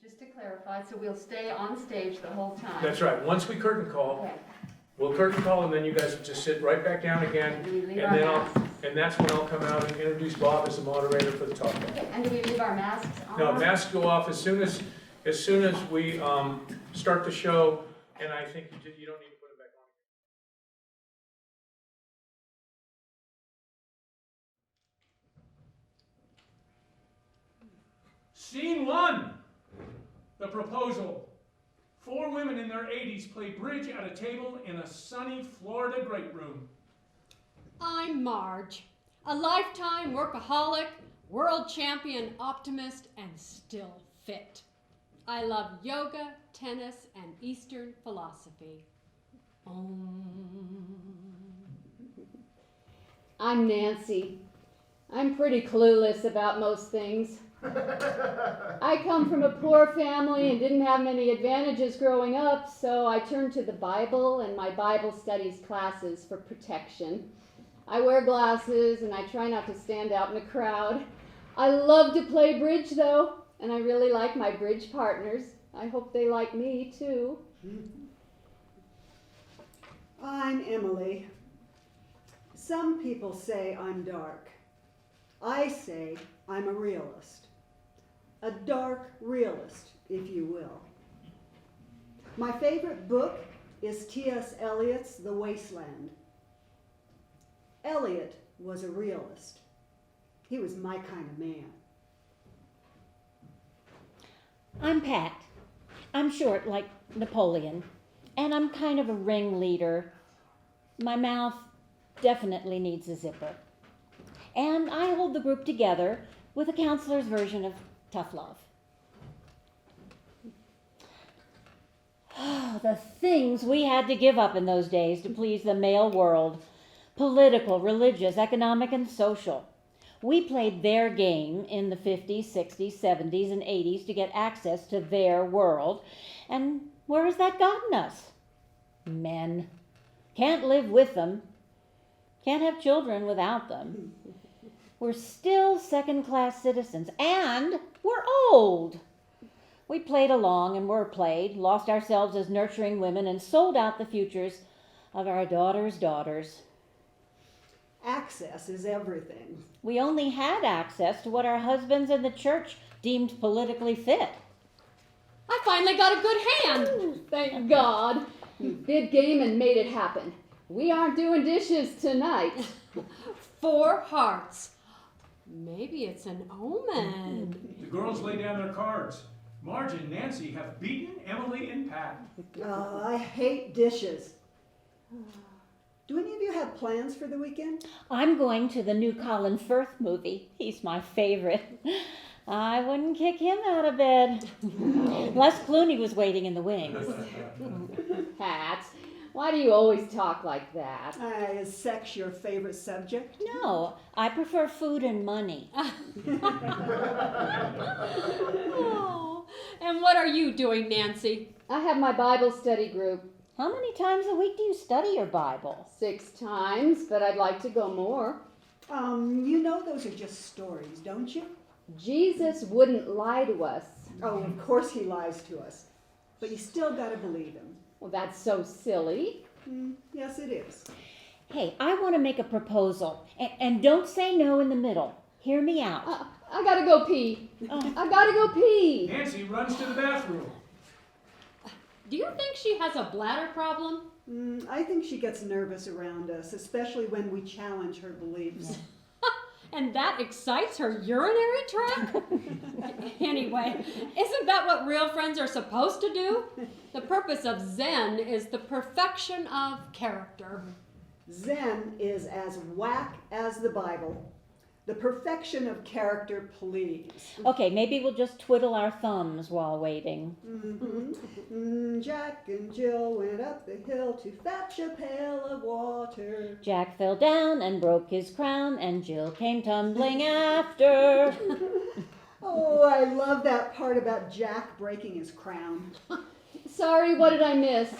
Just to clarify, so we'll stay on stage the whole time? That's right. Once we curtain call, Okay. we'll curtain call, and then you guys will just sit right back down again. And we leave And our then masks? and that's when I'll come out and introduce Bob as the moderator for the talk. Okay, and do we leave our masks on? No, masks go off as soon as we start the show, and I think you don't need to put it back on. Scene one, the proposal. 4 women in their 80s play bridge at a table in a sunny Florida great room. I'm Marge, a lifetime workaholic, world champion optimist, and still fit. I love yoga, tennis, and Eastern philosophy. I'm Nancy. I'm pretty clueless about most things. I come from a poor family and didn't have many advantages growing up, so I turned to the Bible and my Bible studies classes for protection. I wear glasses and I try not to stand out in a crowd. I love to play bridge though, and I really like my bridge partners. I hope they like me too. I'm Emily. Some people say I'm dark. I say I'm a realist. A dark realist, if you will. My favorite book is T.S. Eliot's The Wasteland. Eliot was a realist. He was my kind of man. I'm Pat. I'm short like Napoleon, and I'm kind of a ringleader. My mouth definitely needs a zipper. And I hold the group together with a counselor's version of tough love. Oh, the things we had to give up in those days to please the male world. Political, religious, economic, and social. We played their game in the 50s, 60s, 70s, and 80s to get access to their world. And where has that gotten us? Men. Can't live with them. Can't have children without them. We're still second-class citizens, and we're old. We played along and were played, lost ourselves as nurturing women, and sold out the futures of our daughters' daughters. Access is everything. We only had access to what our husbands and the church deemed politically fit. I finally got a good hand. Thank God. You bid game and made it happen. We aren't doing dishes tonight. 4 hearts. Maybe it's an omen. The girls lay down their cards. Marge and Nancy have beaten Emily and Pat. Oh, I hate dishes. Do any of you have plans for the weekend? I'm going to the new Colin Firth movie. He's my favorite. I wouldn't kick him out of bed. Les Clooney was waiting in the wings. Pat, why do you always talk like that? Is sex your favorite subject? No, I prefer food and money. Oh, and what are you doing, Nancy? I have my Bible study group How many times a week do you study your Bible? 6 times, but I'd like to go more. You know those are just stories, don't you? Jesus wouldn't lie to us. Oh, of course he lies to us. But you still gotta believe him. Well, that's so silly. Yes, it is. Hey, I want to make a proposal. And don't say no in the middle. Hear me out. I gotta go pee. I gotta go pee. Nancy runs to the bathroom. Do you think she has a bladder problem? I think she gets nervous around us, especially when we challenge her beliefs. And that excites her urinary tract? Anyway, isn't that what real friends are supposed to do? The purpose of Zen is the perfection of character. Zen is as whack as the Bible. The perfection of character, please. Okay, maybe we'll just twiddle our thumbs while waiting. Jack and Jill went up the hill to fetch a pail of water. Jack fell down and broke his crown, and Jill came tumbling after. Oh, I love that part about Jack breaking his crown. Sorry, what did I miss?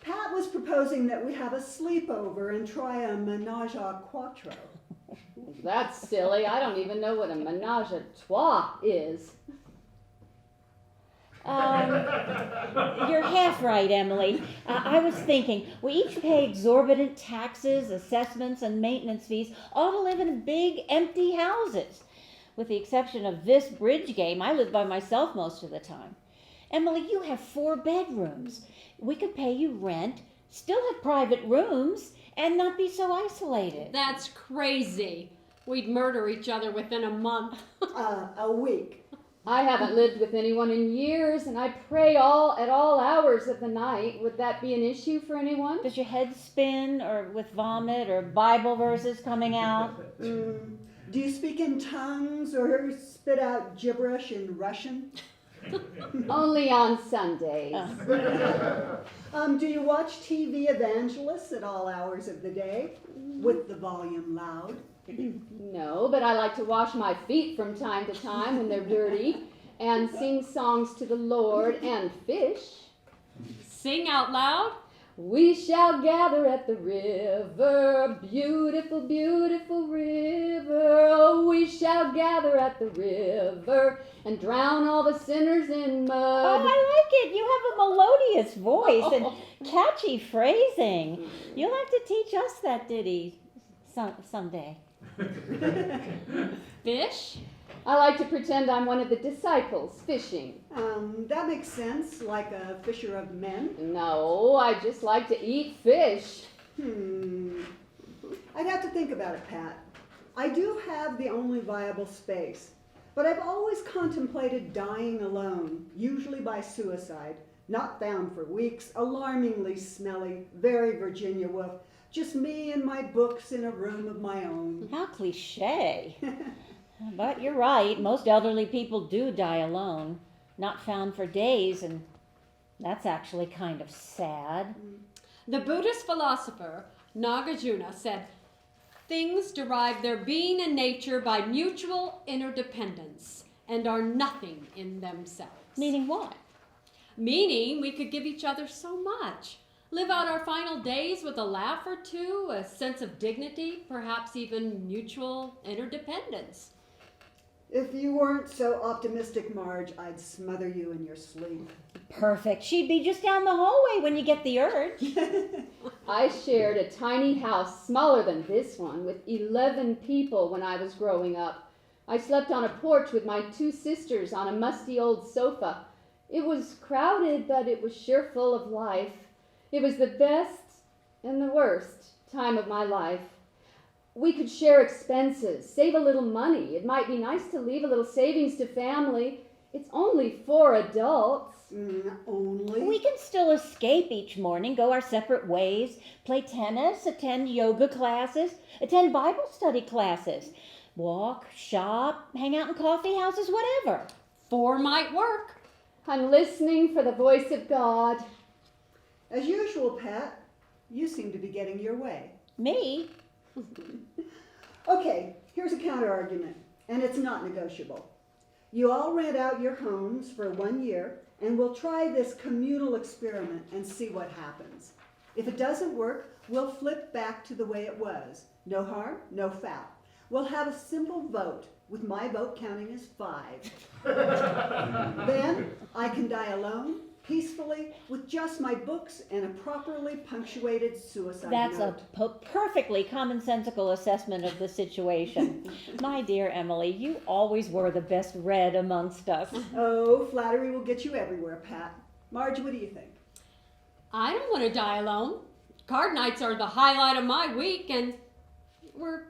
Pat was proposing that we have a sleepover and try a menage a quatre. That's silly. I don't even know what a menage a trois is. You're half right, Emily. I was thinking, we each pay exorbitant taxes, assessments, and maintenance fees, all to live in big, empty houses. With the exception of this bridge game, I live by myself most of the time. Emily, you have 4 bedrooms. We could pay you rent, still have private rooms, and not be so isolated. That's crazy. We'd murder each other within a month. A week. I haven't lived with anyone in years, and I pray at all hours of the night. Would that be an issue for anyone? Does your head spin, or with vomit, or Bible verses coming out? Do you speak in tongues or spit out gibberish in Russian? Only on Sundays. Do you watch TV evangelists at all hours of the day with the volume loud? No, but I like to wash my feet from time to time when they're dirty, and sing songs to the Lord and fish. Sing out loud. We shall gather at the river, beautiful, beautiful river. Oh, we shall gather at the river and drown all the sinners in mud. Oh, I like it. You have a melodious voice and catchy phrasing. You'll have to teach us that ditty someday. Fish. I like to pretend I'm one of the disciples fishing. That makes sense, like a fisher of men. No, I just like to eat fish. I'd have to think about it, Pat. I do have the only viable space, but I've always contemplated dying alone, usually by suicide. Not found for weeks, alarmingly smelly, very Virginia Woolf. Just me and my books in a room of my own. How cliche. But you're right. Most elderly people do die alone, not found for days, and that's actually kind of sad. The Buddhist philosopher Nagarjuna said, "Things derive their being and nature by mutual interdependence and are nothing in themselves." Meaning what? Meaning we could give each other so much. Live out our final days with a laugh or two, a sense of dignity, perhaps even mutual interdependence. If you weren't so optimistic, Marge, I'd smother you in your sleep. Perfect. She'd be just down the hallway when you get the urge. I shared a tiny house smaller than this one with 11 people when I was growing up. I slept on a porch with my 2 sisters on a musty old sofa. It was crowded, but it was sure full of life. It was the best and the worst time of my life. We could share expenses, save a little money. It might be nice to leave a little savings to family. It's only 4 adults. Only? We can still escape each morning, go our separate ways, play tennis, attend yoga classes, attend Bible study classes, walk, shop, hang out in coffee houses, whatever. 4 might work. I'm listening for the voice of God. As usual, Pat, you seem to be getting your way. Me? Okay, here's a counter-argument, and it's not negotiable. You all rent out your homes for 1 year, and we'll try this communal experiment and see what happens. If it doesn't work, we'll flip back to the way it was. No harm, no foul. We'll have a simple vote, with my vote counting as 5. Then I can die alone, peacefully, with just my books and a properly punctuated suicide That's note. a perfectly commonsensical assessment of the situation. My dear Emily, you always were the best read amongst us. Oh, flattery will get you everywhere, Pat. Marge, what do you think? I don't want to die alone. Card nights are the highlight of my week, and we're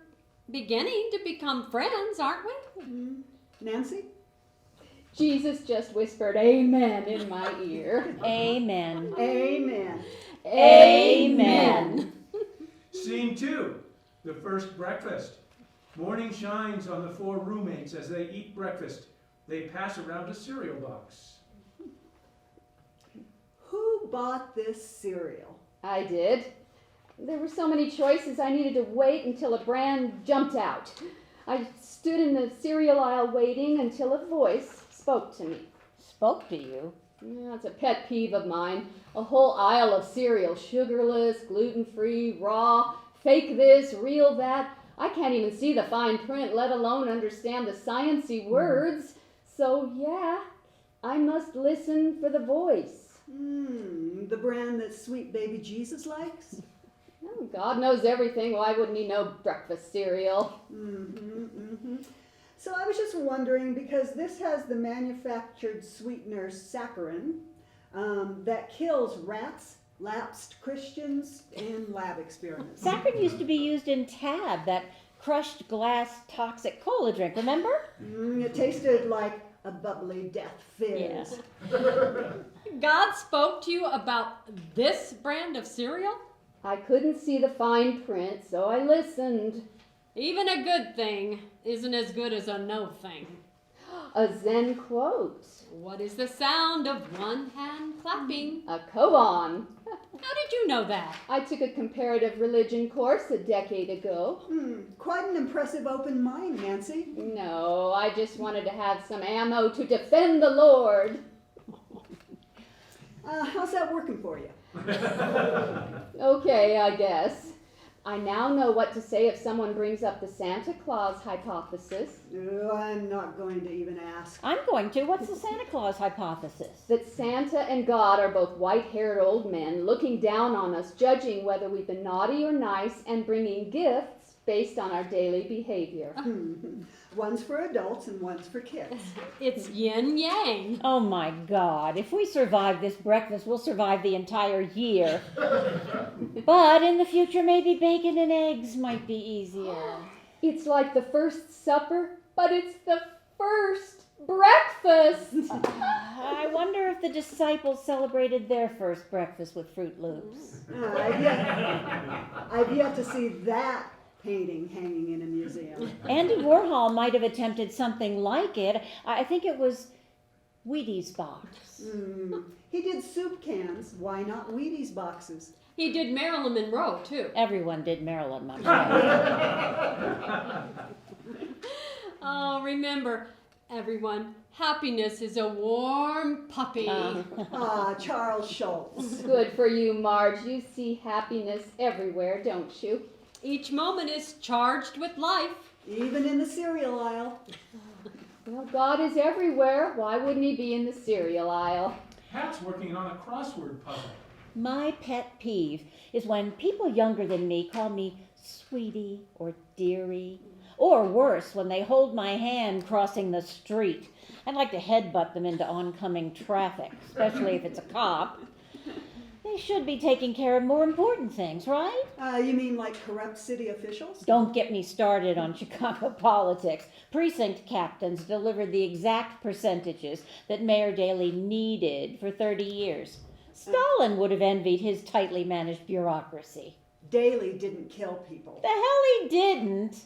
beginning to become friends, aren't we? Nancy? Jesus just whispered amen in my ear. Amen. Amen. Amen. Scene 2, the first breakfast. Morning shines on the 4 roommates as they eat breakfast. They pass around a cereal box. Who bought this cereal? I did. There were so many choices I needed to wait until a brand jumped out. I stood in the cereal aisle waiting until a voice spoke to me. Spoke to you? Yeah, it's a pet peeve of mine. A whole aisle of cereal, sugarless, gluten-free, raw, fake this, real that. I can't even see the fine print, let alone understand the sciencey words. So yeah, I must listen for the voice. The brand that sweet baby Jesus likes? Oh, God knows everything. Why wouldn't he know breakfast cereal? So I was just wondering, because this has the manufactured sweetener saccharin that kills rats, lapsed Christians, and lab experiments. Saccharin used to be used in Tab, that crushed glass toxic cola drink, remember? It tasted like a bubbly death fizz. God spoke to you about this brand of cereal? I couldn't see the fine print, so I listened. Even a good thing isn't as good as a no thing. A Zen quote. What is the sound of one hand clapping? A koan. How did you know that? I took a comparative religion course a decade ago. Quite an impressive open mind, Nancy. No, I just wanted to have some ammo to defend the Lord. How's that working for you? Okay, I guess. I now know what to say if someone brings up the Santa Claus hypothesis. I'm not going to even ask. I'm going to. What's the Santa Claus hypothesis? That Santa and God are both white-haired old men looking down on us, judging whether we've been naughty or nice, and bringing gifts based on our daily behavior. One's for adults and one's for kids. It's yin yang. Oh my God, if we survive this breakfast, we'll survive the entire year. But in the future, maybe bacon and eggs might be easier. It's like the first supper, but it's the first breakfast. I wonder if the disciples celebrated their first breakfast with Fruit Loops. I've yet to see that painting hanging in a museum. Andy Warhol might have attempted something like it. I think it was Wheaties box. He did soup cans. Why not Wheaties boxes? He did Marilyn Monroe, too. Everyone did Marilyn Monroe. Oh, remember, everyone, happiness is a warm puppy. Charles Schultz. Good for you, Marge. You see happiness everywhere, don't you? Each moment is charged with life. Even in the cereal aisle. Well, God is everywhere. Why wouldn't he be in the cereal aisle? Pat's working on a crossword puzzle. My pet peeve is when people younger than me call me sweetie or dearie, or worse, when they hold my hand crossing the street. I'd like to headbutt them into oncoming traffic, especially if it's a cop. They should be taking care of more important things, right? You mean like corrupt city officials? Don't get me started on Chicago politics. Precinct captains delivered the exact percentages that Mayor Daley needed for 30 years. Stalin would have envied his tightly managed bureaucracy. Daley didn't kill people. The hell he didn't.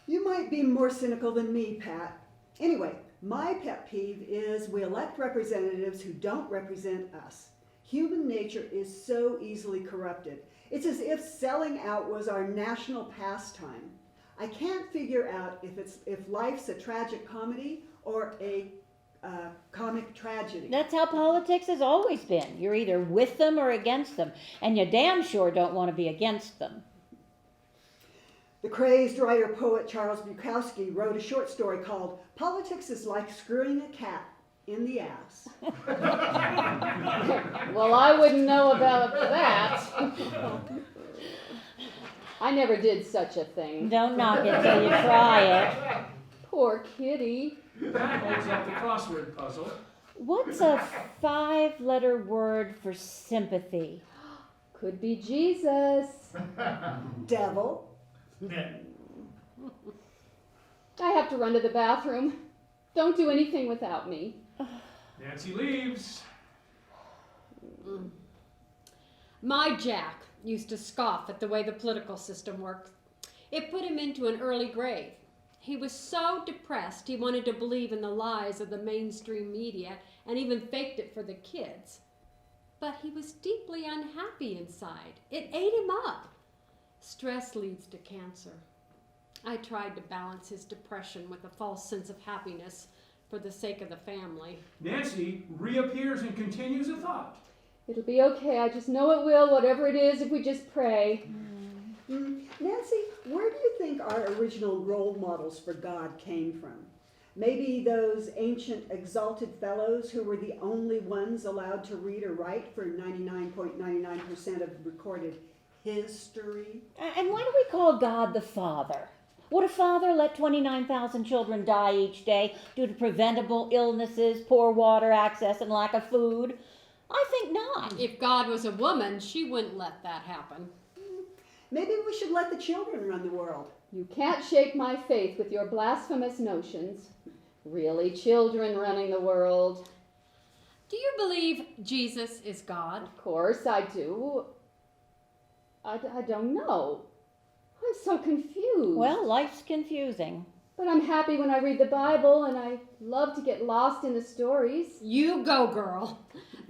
You might be more cynical than me, Pat. Anyway, my pet peeve is we elect representatives who don't represent us. Human nature is so easily corrupted. It's as if selling out was our national pastime. I can't figure out if life's a tragic comedy or a comic tragedy. That's how politics has always been. You're either with them or against them, and you damn sure don't want to be against them. The crazed writer-poet Charles Bukowski wrote a short story called "Politics is Like Screwing a Cat in the Ass." Well, I wouldn't know about that. I never did such a thing. Don't knock it till you try it. Poor kitty. Pat holds up the crossword puzzle. What's a 5-letter word for sympathy? Could be Jesus. Devil. I have to run to the bathroom. Don't do anything without me. Nancy leaves. My Jack used to scoff at the way the political system worked. It put him into an early grave. He was so depressed he wanted to believe in the lies of the mainstream media and even faked it for the kids. But he was deeply unhappy inside. It ate him up. Stress leads to cancer. I tried to balance his depression with a false sense of happiness for the sake of the family. Nancy reappears and continues a thought. It'll be okay. I just know it will, whatever it is, if we just pray. Nancy, where do you think our original role models for God came from? Maybe those ancient exalted fellows who were the only ones allowed to read or write for 99.99% of recorded history. And why do we call God the Father? Would a father let 29,000 children die each day due to preventable illnesses, poor water access, and lack of food? I think not. If God was a woman, she wouldn't let that happen. Maybe we should let the children run the world. You can't shake my faith with your blasphemous notions. Really, children running the world. Do you believe Jesus is God? Of course I do. I don't know. I'm so confused. Well, life's confusing. But I'm happy when I read the Bible, and I love to get lost in the stories. You go, girl.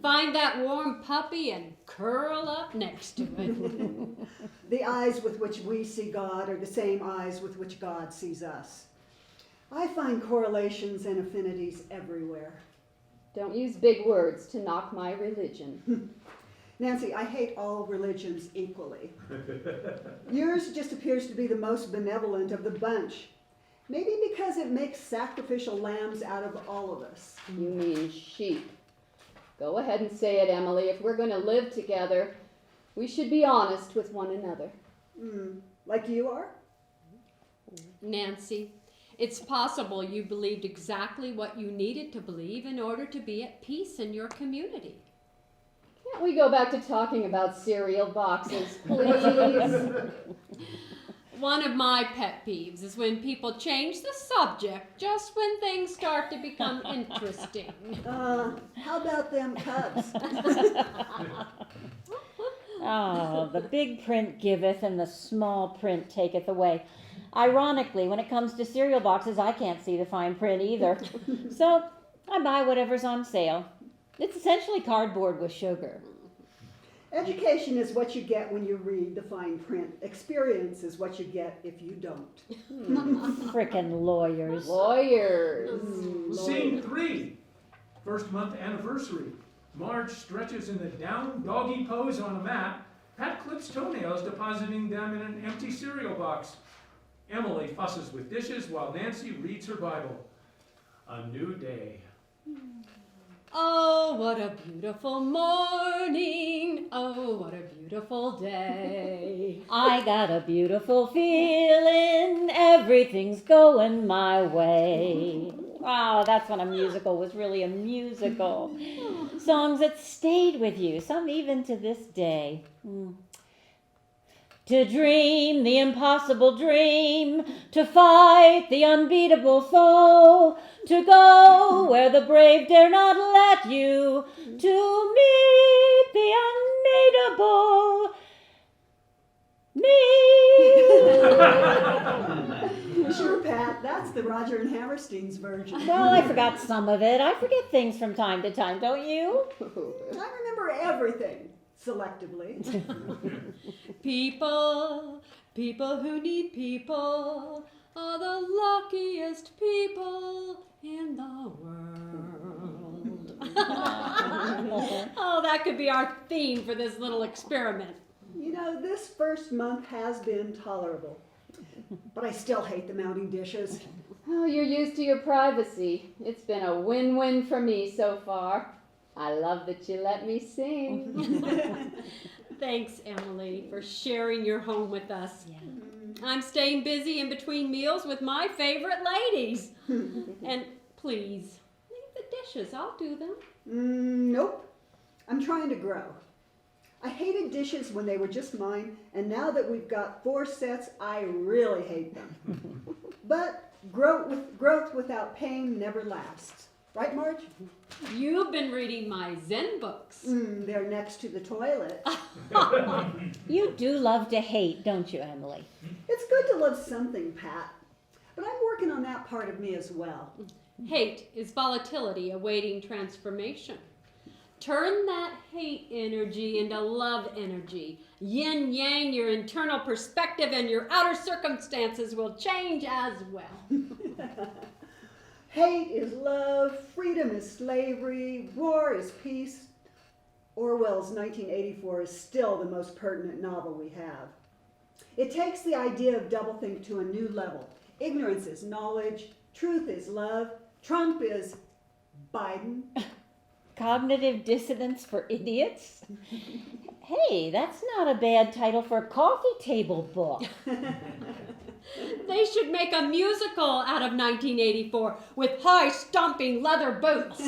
Find that warm puppy and curl up next to it. The eyes with which we see God are the same eyes with which God sees us. I find correlations and affinities everywhere. Don't use big words to knock my religion. Nancy, I hate all religions equally. Yours just appears to be the most benevolent of the bunch. Maybe because it makes sacrificial lambs out of all of us. You mean sheep. Go ahead and say it, Emily. If we're going to live together, we should be honest with one another. Like you are? Nancy, it's possible you believed exactly what you needed to believe in order to be at peace in your community. Can't we go back to talking about cereal boxes, please? One of my pet peeves is when people change the subject just when things start to become interesting. How about them Cubs? Oh, the big print giveth and the small print taketh away. Ironically, when it comes to cereal boxes, I can't see the fine print either. So I buy whatever's on sale. It's essentially cardboard with sugar. Education is what you get when you read the fine print. Experience is what you get if you don't. Frickin' lawyers. Lawyers. Scene 3, first month anniversary. Marge stretches in the down doggy pose on a mat. Pat clips toenails, depositing them in an empty cereal box. Emily fusses with dishes while Nancy reads her Bible. A new day. Oh, what a beautiful morning. Oh, what a beautiful day. I got a beautiful feeling, everything's going my way. Wow, that's when a musical was really a musical. Songs that stayed with you, some even to this day. To dream the impossible dream, to fight the unbeatable foe, to go where the brave dare not let you, to meet the unmeetable me. Sure, Pat, that's the Roger and Hammerstein's version. Well, I forgot some of it. I forget things from time to time, don't you? I remember everything, selectively. People who need people are the luckiest people in the world. Oh, that could be our theme for this little experiment. You know, this first month has been tolerable, but I still hate the mounting dishes. Oh, you're used to your privacy. It's been a win-win for me so far. I love that you let me sing. Thanks, Emily, for sharing your home with us. I'm staying busy in between meals with my favorite ladies. And please, leave the dishes. I'll do them. Nope. I'm trying to grow. I hated dishes when they were just mine, and now that we've got 4 sets, I really hate them. But growth without pain never lasts. Right, Marge? You've been reading my Zen books. They're next to the toilet. You do love to hate, don't you, Emily? It's good to love something, Pat. But I'm working on that part of me as well. Hate is volatility awaiting transformation. Turn that hate energy into love energy. Yin yang your internal perspective and your outer circumstances will change as well. Hate is love, freedom is slavery, war is peace. Orwell's 1984 is still the most pertinent novel we have. It takes the idea of doublethink to a new level. Ignorance is knowledge, truth is love, Trump is Biden. Cognitive dissonance for idiots? Hey, that's not a bad title for a coffee table book. They should make a musical out of 1984 with high stomping leather boots.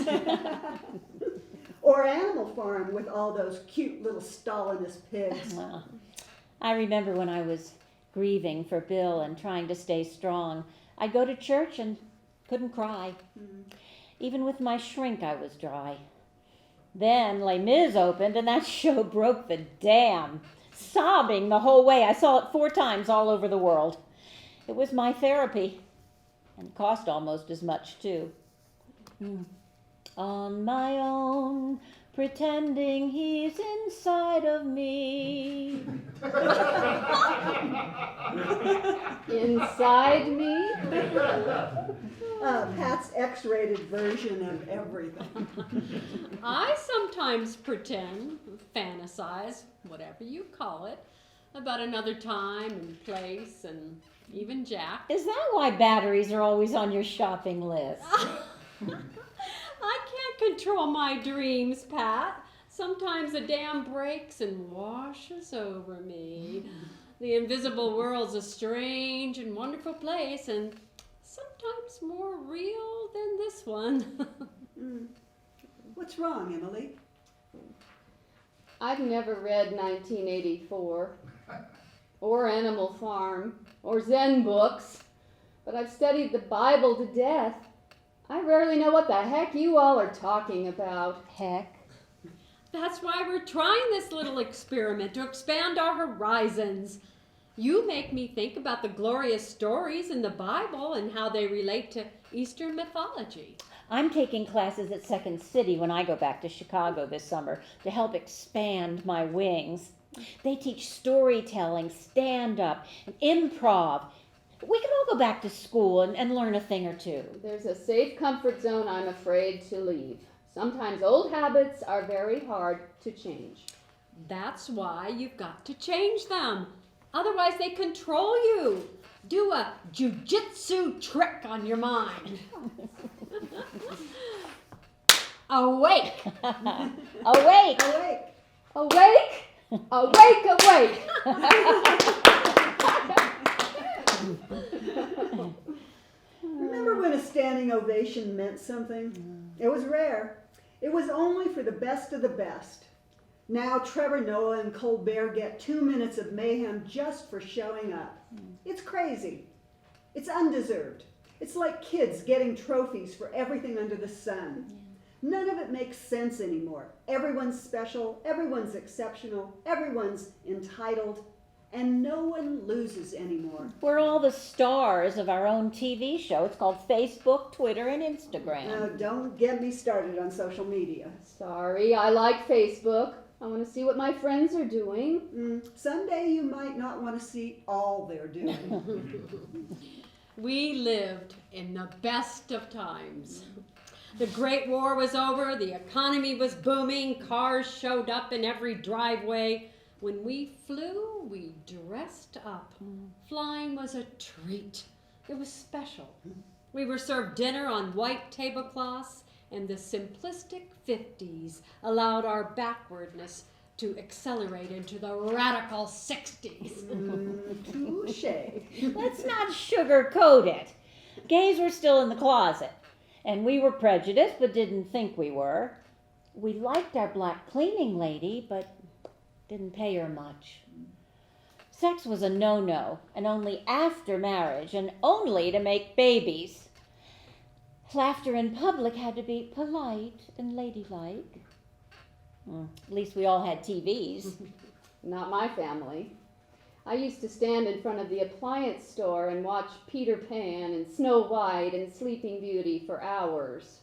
Or Animal Farm with all those cute little Stalinist pigs. Well, I remember when I was grieving for Bill and trying to stay strong, I'd go to church and couldn't cry. Even with my shrink, I was dry. Then Les Mis opened, and that show broke the dam, sobbing the whole way. I saw it 4 times all over the world. It was my therapy, and cost almost as much, too. On my own, pretending he's inside of me. Inside me? Pat's X-rated version of everything. I sometimes pretend, fantasize, whatever you call it, about another time and place and even Jack. Is that why batteries are always on your shopping list? I can't control my dreams, Pat. Sometimes the dam breaks and washes over me. The invisible world's a strange and wonderful place, and sometimes more real than this one. What's wrong, Emily? I've never read 1984, or Animal Farm, or Zen books, but I've studied the Bible to death. I rarely know what the heck you all are talking about. Heck. That's why we're trying this little experiment to expand our horizons. You make me think about the glorious stories in the Bible and how they relate to Eastern mythology. I'm taking classes at Second City when I go back to Chicago this summer to help expand my wings. They teach storytelling, stand-up, and improv. We can all go back to school and learn a thing or two. There's a safe comfort zone I'm afraid to leave. Sometimes old habits are very hard to change. That's why you've got to change them. Otherwise, they control you. Do a jujitsu trick on your mind. Awake. Awake! Awake! Awake! Awake, awake! Remember when a standing ovation meant something? It was rare. It was only for the best of the best. Now Trevor Noah and Colbert get 2 minutes of mayhem just for showing up. It's crazy. It's undeserved. It's like kids getting trophies for everything under the sun. None of it makes sense anymore. Everyone's special, everyone's exceptional, everyone's entitled, and no one loses anymore. We're all the stars of our own TV show. It's called Facebook, Twitter, and Instagram. Now, don't get me started on social media. Sorry, I like Facebook. I want to see what my friends are doing. Someday you might not want to see all they're doing. We lived in the best of times. The Great War was over, the economy was booming, cars showed up in every driveway. When we flew, we dressed up. Flying was a treat. It was special. We were served dinner on white tablecloths, and the simplistic 50s allowed our backwardness to accelerate into the radical 60s. Touche. Let's not sugarcoat it. Gays were still in the closet, and we were prejudiced but didn't think we were. We liked our black cleaning lady, but didn't pay her much. Sex was a no-no, and only after marriage, and only to make babies. Laughter in public had to be polite and ladylike. At least we all had TVs. Not my family. I used to stand in front of the appliance store and watch Peter Pan and Snow White and Sleeping Beauty for hours.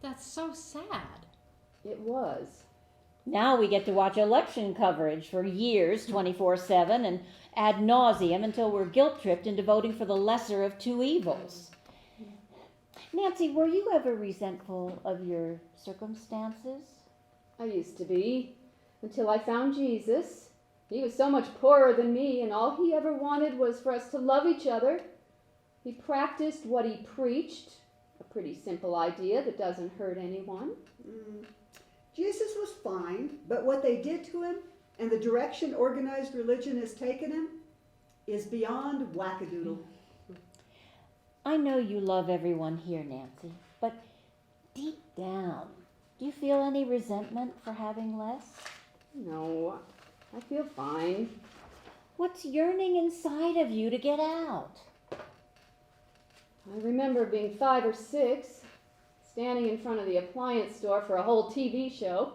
That's so sad. It was. Now we get to watch election coverage for years, 24/7, and ad nauseum until we're guilt-tripped into voting for the lesser of two evils. Nancy, were you ever resentful of your circumstances? I used to be, until I found Jesus. He was so much poorer than me, and all he ever wanted was for us to love each other. He practiced what he preached, a pretty simple idea that doesn't hurt anyone. Jesus was fine, but what they did to him and the direction organized religion has taken him is beyond wackadoodle. I know you love everyone here, Nancy, but deep down, do you feel any resentment for having less? No, I feel fine. What's yearning inside of you to get out? I remember being 5 or 6, standing in front of the appliance store for a whole TV show,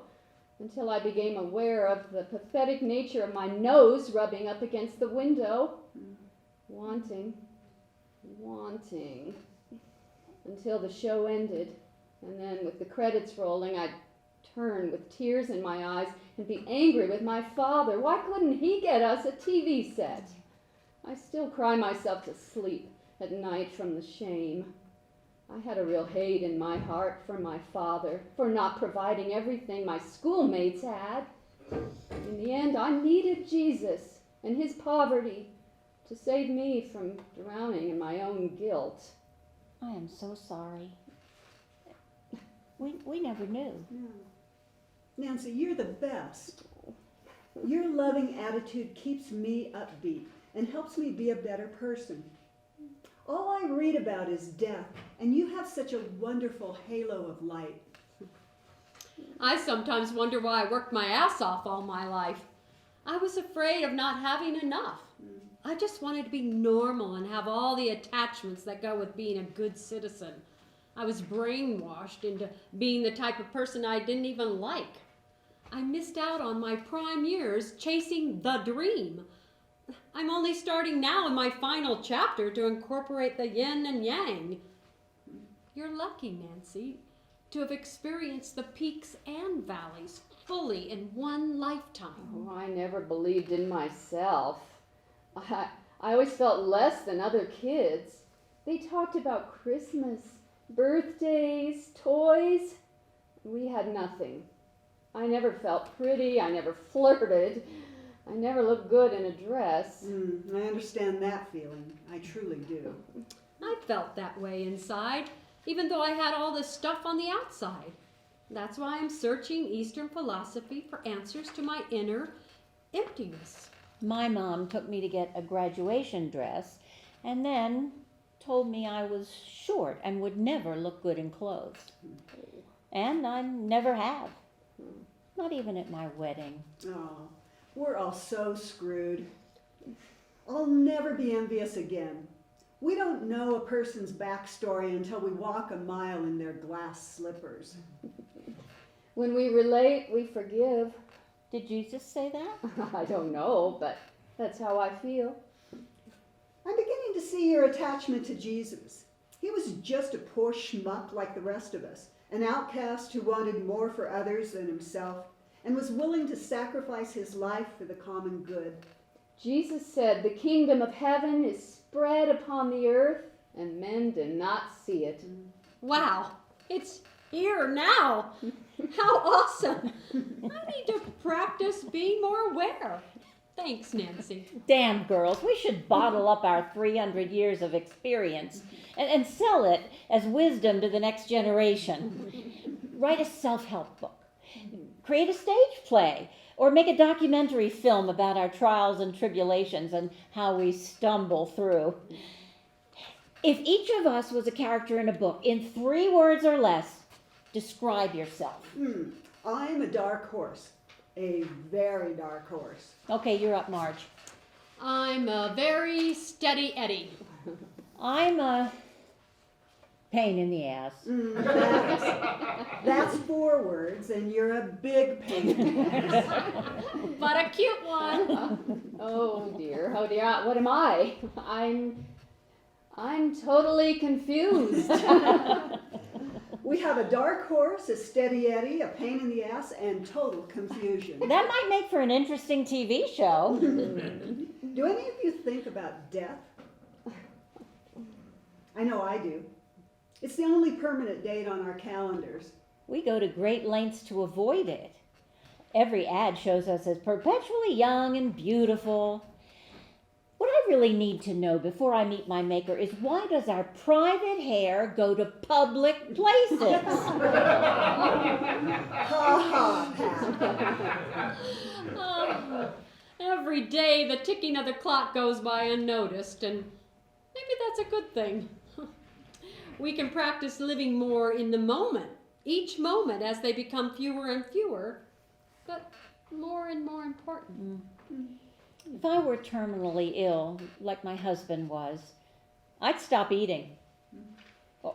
until I became aware of the pathetic nature of my nose rubbing up against the window. Wanting, until the show ended. And then with the credits rolling, I'd turn with tears in my eyes and be angry with my father. Why couldn't he get us a TV set? I still cry myself to sleep at night from the shame. I had a real hate in my heart for my father, for not providing everything my schoolmates had. In the end, I needed Jesus and his poverty to save me from drowning in my own guilt. I am so sorry. We never knew. No. Nancy, you're the best. Your loving attitude keeps me upbeat and helps me be a better person. All I read about is death, and you have such a wonderful halo of light. I sometimes wonder why I worked my ass off all my life. I was afraid of not having enough. I just wanted to be normal and have all the attachments that go with being a good citizen. I was brainwashed into being the type of person I didn't even like. I missed out on my prime years chasing the dream. I'm only starting now in my final chapter to incorporate the yin and yang. You're lucky, Nancy, to have experienced the peaks and valleys fully in one lifetime. Oh, I never believed in myself. I always felt less than other kids. They talked about Christmas, birthdays, toys. We had nothing. I never felt pretty. I never flirted. I never looked good in a dress. I understand that feeling. I truly do. I felt that way inside, even though I had all this stuff on the outside. That's why I'm searching Eastern philosophy for answers to my inner emptiness. My mom took me to get a graduation dress and then told me I was short and would never look good in clothes. And I never have. Not even at my wedding. Oh, we're all so screwed. I'll never be envious again. We don't know a person's backstory until we walk a mile in their glass slippers. When we relate, we forgive. Did Jesus say that? I don't know, but that's how I feel. I'm beginning to see your attachment to Jesus. He was just a poor schmuck like the rest of us, an outcast who wanted more for others than himself, and was willing to sacrifice his life for the common good. Jesus said, "The kingdom of heaven is spread upon the earth, and men do not see it." Wow, it's here now. How awesome. I need to practice being more aware. Thanks, Nancy. Damn, girls, we should bottle up our 300 years of experience and sell it as wisdom to the next generation. Write a self-help book. Create a stage play. Or make a documentary film about our trials and tribulations and how we stumble through. If each of us was a character in a book, in 3 words or less, describe yourself. I'm a dark horse, a very dark horse. Okay, you're up, Marge. I'm a very steady Eddie. I'm a pain in the ass. That's 4 words, and you're a big pain. But a cute one. Oh dear, what am I? I'm totally confused. We have a dark horse, a steady Eddie, a pain in the ass, and total confusion. That might make for an interesting TV show. Do any of you think about death? I know I do. It's the only permanent date on our calendars. We go to great lengths to avoid it. Every ad shows us as perpetually young and beautiful. What I really need to know before I meet my maker is, why does our private hair go to public places? Ha ha, Pat. Every day the ticking of the clock goes by unnoticed, and maybe that's a good thing. We can practice living more in the moment, each moment as they become fewer and fewer, but more and more important. If I were terminally ill, like my husband was, I'd stop eating.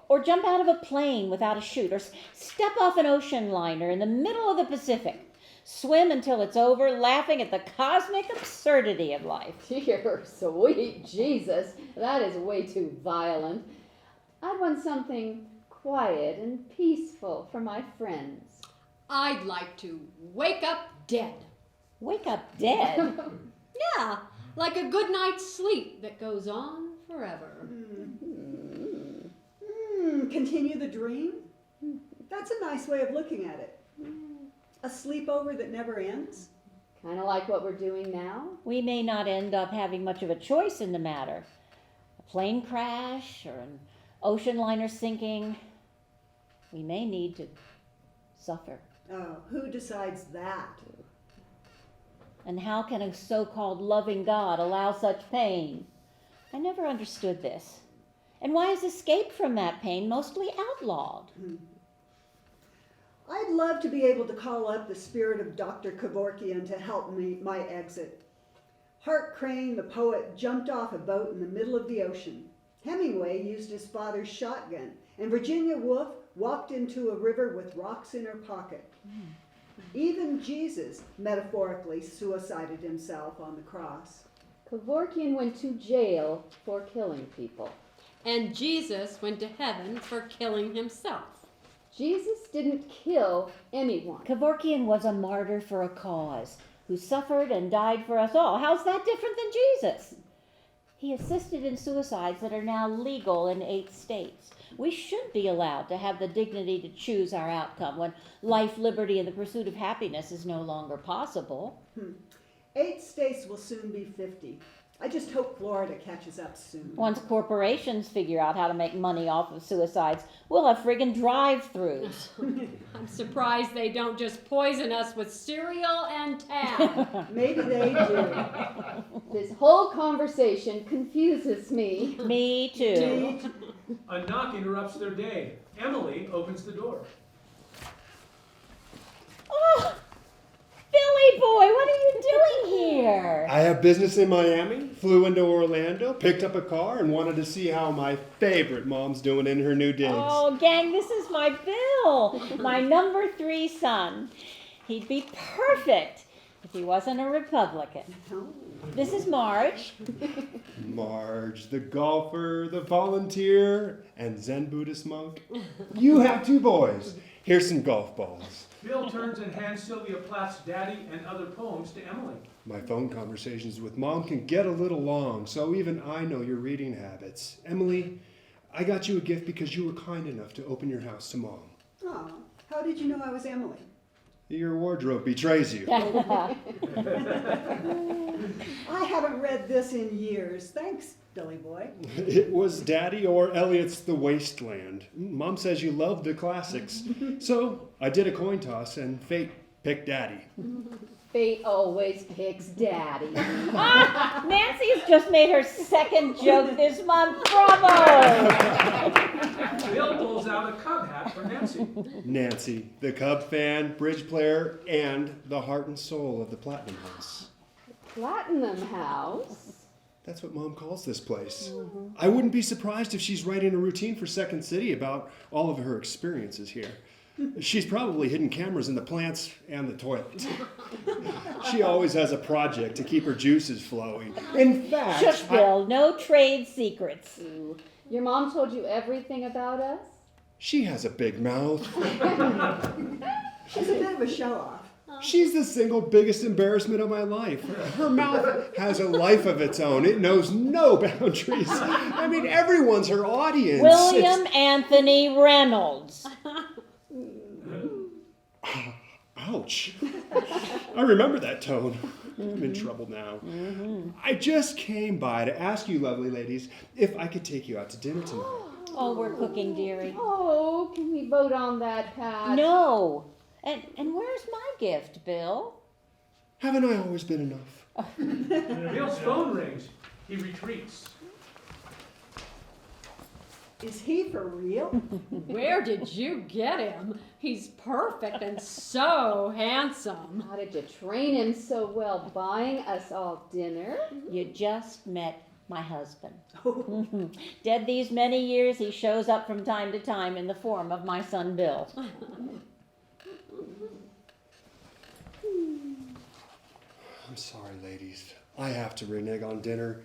Or jump out of a plane without a chute, or step off an ocean liner in the middle of the Pacific. Swim until it's over, laughing at the cosmic absurdity of life. Dear sweet Jesus, that is way too violent. I'd want something quiet and peaceful for my friends. I'd like to wake up dead. Wake up dead? Yeah, like a good night's sleep that goes on forever. Continue the dream? That's a nice way of looking at it. A sleepover that never ends? Kind of like what we're doing now. We may not end up having much of a choice in the matter. A plane crash or an ocean liner sinking. We may need to suffer. Oh, who decides that? And how can a so-called loving God allow such pain? I never understood this. And why is escape from that pain mostly outlawed? I'd love to be able to call up the spirit of Dr. Kevorkian to help me my exit. Hart Crane, the poet, jumped off a boat in the middle of the ocean. Hemingway used his father's shotgun, and Virginia Woolf walked into a river with rocks in her pocket. Even Jesus, metaphorically, suicided himself on the cross. Kevorkian went to jail for killing people. And Jesus went to heaven for killing himself. Jesus didn't kill anyone. Kevorkian was a martyr for a cause, who suffered and died for us all. How's that different than Jesus? He assisted in suicides that are now legal in 8 states. We should be allowed to have the dignity to choose our outcome when life, liberty, and the pursuit of happiness is no longer possible. 8 states will soon be 50. I just hope Florida catches up soon. Once corporations figure out how to make money off of suicides, we'll have friggin' drive-thrus. I'm surprised they don't just poison us with cereal and tab. Maybe they do. This whole conversation confuses me. Me too. A knock interrupts their day. Emily opens the door. Oh, Billy boy, what are you doing here? I have business in Miami, flew into Orlando, picked up a car, and wanted to see how my favorite mom's doing in her new digs. Oh, gang, this is my Bill, my number 3 son. He'd be perfect if he wasn't a Republican. This is Marge. Marge, the golfer, the volunteer, and Zen Buddhist monk. You have 2 boys. Here's some golf balls. Bill turns and hands Sylvia Plath's Daddy and Other Poems to Emily. My phone conversations with Mom can get a little long, so even I know your reading habits. Emily, I got you a gift because you were kind enough to open your house to Mom. Oh, how did you know I was Emily? Your wardrobe betrays you. I haven't read this in years. Thanks, Billy boy. It was Daddy or Eliot's The Wasteland. Mom says you love the classics. So I did a coin toss and fate picked Daddy. Fate always picks Daddy. Nancy's just made her 2nd joke this month. Bravo! Bill pulls out a Cub hat for Nancy. Nancy, the Cub fan, bridge player, and the heart and soul of the Platinum House. Platinum House? That's what Mom calls this place. I wouldn't be surprised if she's writing a routine for Second City about all of her experiences here. She's probably hidden cameras in the plants and the toilet. She always has a project to keep her juices flowing. In fact, Shush, Bill, no trade secrets. Your mom told you everything about us? she has a big mouth. She's a bit of a show-off. She's the single biggest embarrassment of my life. Her mouth has a life of its own. It knows no boundaries. I mean, everyone's her audience. William Anthony Reynolds. Ouch. I remember that tone. I'm in trouble now. I just came by to ask you lovely ladies if I could take you out to dinner tonight. Oh, we're cooking, dearie. Oh, can we vote on that, Pat? No. And where's my gift, Bill? Haven't I always been enough? Bill's phone rings. He retreats. Is he for real? Where did you get him? He's perfect and so handsome. How did you train him so well, buying us all dinner? You just met my husband. Dead these many years, he shows up from time to time in the form of my son Bill. I'm sorry, ladies. I have to renege on dinner.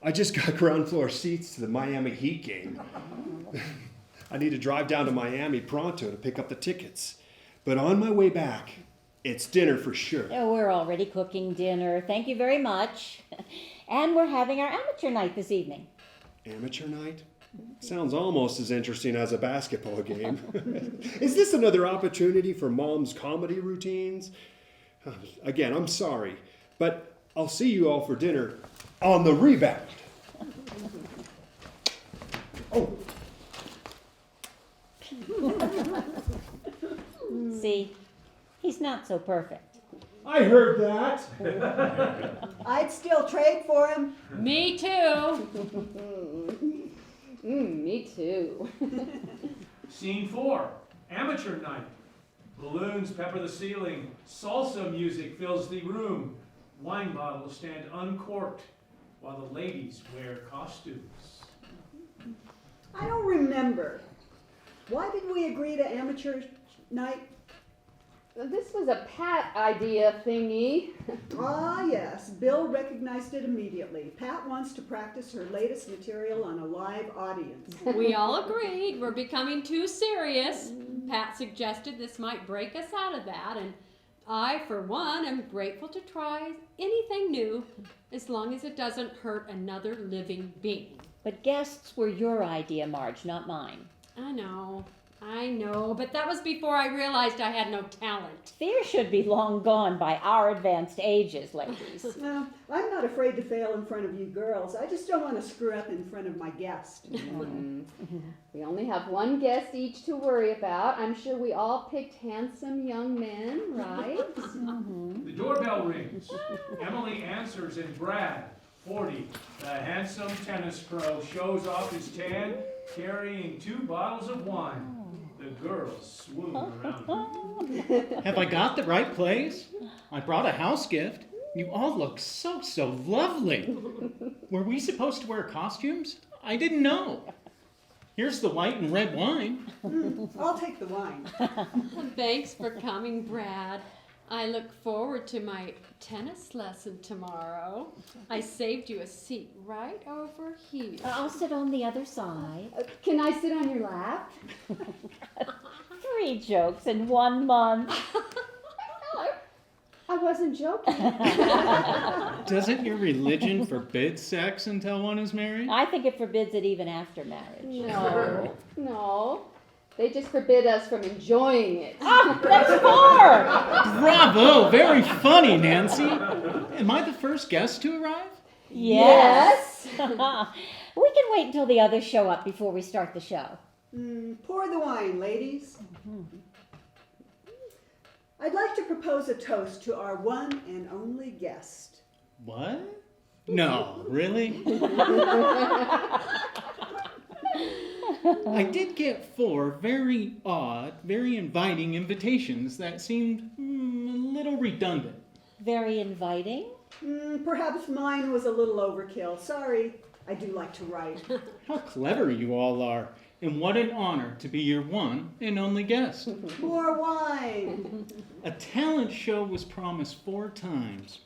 I just got ground floor seats to the Miami Heat game. I need to drive down to Miami pronto to pick up the tickets. But on my way back, it's dinner for sure. Oh, we're already cooking dinner. Thank you very much. And we're having our amateur night this evening. Amateur night? Sounds almost as interesting as a basketball game. Is this another opportunity for Mom's comedy routines? Again, I'm sorry, but I'll see you all for dinner on the rebound. Oh. See, he's not so perfect. I heard that. I'd still trade for him. Me too. Me too. Scene 4, amateur night. Balloons pepper the ceiling. Salsa music fills the room. Wine bottles stand uncorked while the ladies wear costumes. I don't remember. Why did we agree to amateur night? This was a Pat idea thingy. Ah, yes. Bill recognized it immediately. Pat wants to practice her latest material on a live audience. We all agreed we're becoming too serious. Pat suggested this might break us out of that, and I, for one, am grateful to try anything new as long as it doesn't hurt another living being. But guests were your idea, Marge, not mine. I know, but that was before I realized I had no talent. Fear should be long gone by our advanced ages, ladies. Well, I'm not afraid to fail in front of you girls. I just don't want to screw up in front of my guest. We only have one guest each to worry about. I'm sure we all picked handsome young men, right? The doorbell rings. Emily answers and Brad, 40, the handsome tennis pro, shows off his tan, carrying 2 bottles of wine. The girls swoon around him. Have I got the right place? I brought a house gift. You all look so lovely. Were we supposed to wear costumes? I didn't know. Here's the white and red wine. I'll take the wine. Thanks for coming, Brad. I look forward to my tennis lesson tomorrow. I saved you a seat right over here. I'll sit on the other side. Can I sit on your lap? 3 jokes in 1 month. I wasn't joking. Doesn't your religion forbid sex until one is married? I think it forbids it even after marriage. No. They just forbid us from enjoying it. Ah, that's 4! Bravo! Very funny, Nancy. Am I the first guest to arrive? Yes. We can wait until the others show up before we start the show. Pour the wine, ladies. I'd like to propose a toast to our one and only guest. What? No, really? I did get 4 very odd, very inviting invitations that seemed a little redundant. Very inviting. Perhaps mine was a little overkill. Sorry, I do like to write. How clever you all are, and what an honor to be your one and only guest. More wine. A talent show was promised 4 times.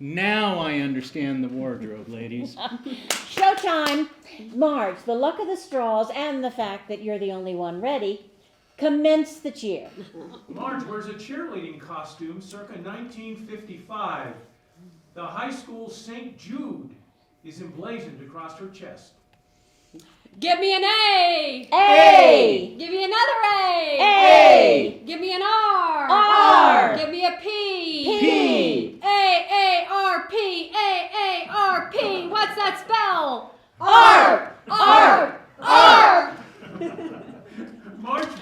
Now I understand the wardrobe, ladies. Showtime! Marge, the luck of the straws and the fact that you're the only one ready, commence the cheer. Marge wears a cheerleading costume circa 1955. The high school St. Jude is emblazoned across her chest. Give me an A! A! Give me another A! A! Give me an R! R! Give me a P! P! A,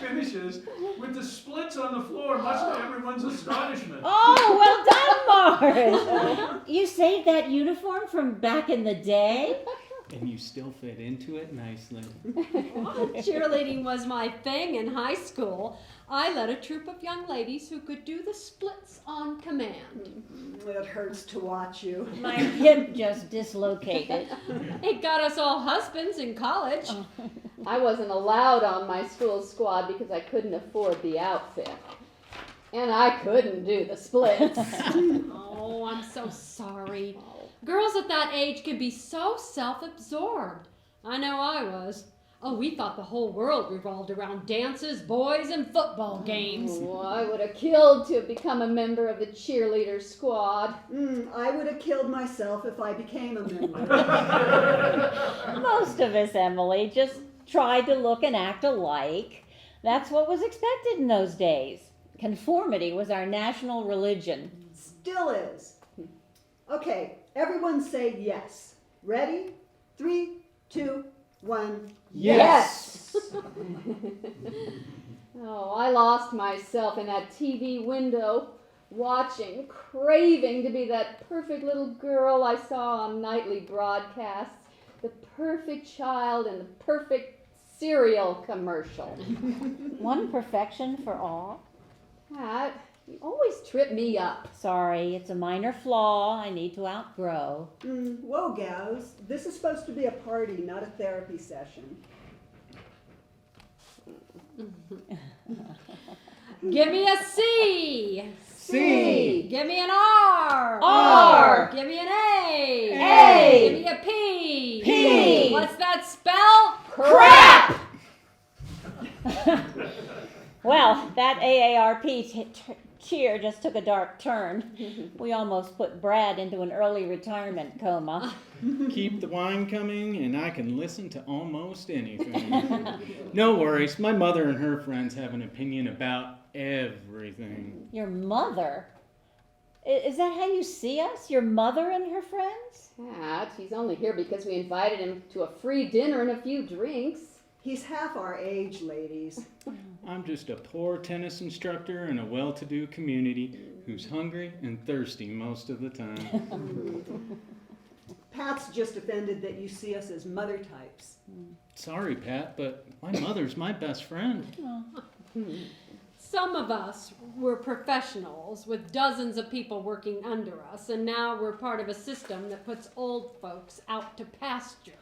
finishes with the splits on the floor, much to everyone's astonishment. Oh, well done, Morris. You saved that uniform from back in the day? And you still fit into it nicely. Cheerleading was my thing in high school. I led a troop of young ladies who could do the splits on command. It hurts to watch you. My hip just dislocated. It got us all husbands in college. I wasn't allowed on my school squad because I couldn't afford the outfit. And I couldn't do the splits. Oh, I'm so sorry. Girls at that age can be so self-absorbed. I know I was. Oh, we thought the whole world revolved around dances, boys, and football games. Oh, I would have killed to have become a member of the cheerleader squad. I would have killed myself if I became a member. Most of us, Emily, just tried to look and act alike. That's what was expected in those days. Conformity was our national religion. Still is. Okay, everyone say yes. Ready? 3, 2, 1. Yes! Oh, I lost myself in that TV window, watching, craving to be that perfect little girl I saw on nightly broadcasts, the perfect child in the perfect cereal commercial. One perfection for all? Pat, you always trip me up. Sorry, it's a minor flaw I need to outgrow. Whoa, gals. This is supposed to be a party, not a therapy session. Give me a C. C. Give me an R. R. Give me an A. A. Give me a P. P. What's that spell? Crap! Well, that AARP cheer just took a dark turn. We almost put Brad into an early retirement coma. Keep the wine coming and I can listen to almost anything. No worries, my mother and her friends have an opinion about everything. Your mother? Is that how you see us? Your mother and her friends? Pat, he's only here because we invited him to a free dinner and a few drinks. He's half our age, ladies. I'm just a poor tennis instructor in a well-to-do community who's hungry and thirsty most of the time. Pat's just offended that you see us as mother types. Sorry, Pat, but my mother's my best friend. Some of us were professionals with dozens of people working under us, and now we're part of a system that puts old folks out to pasture.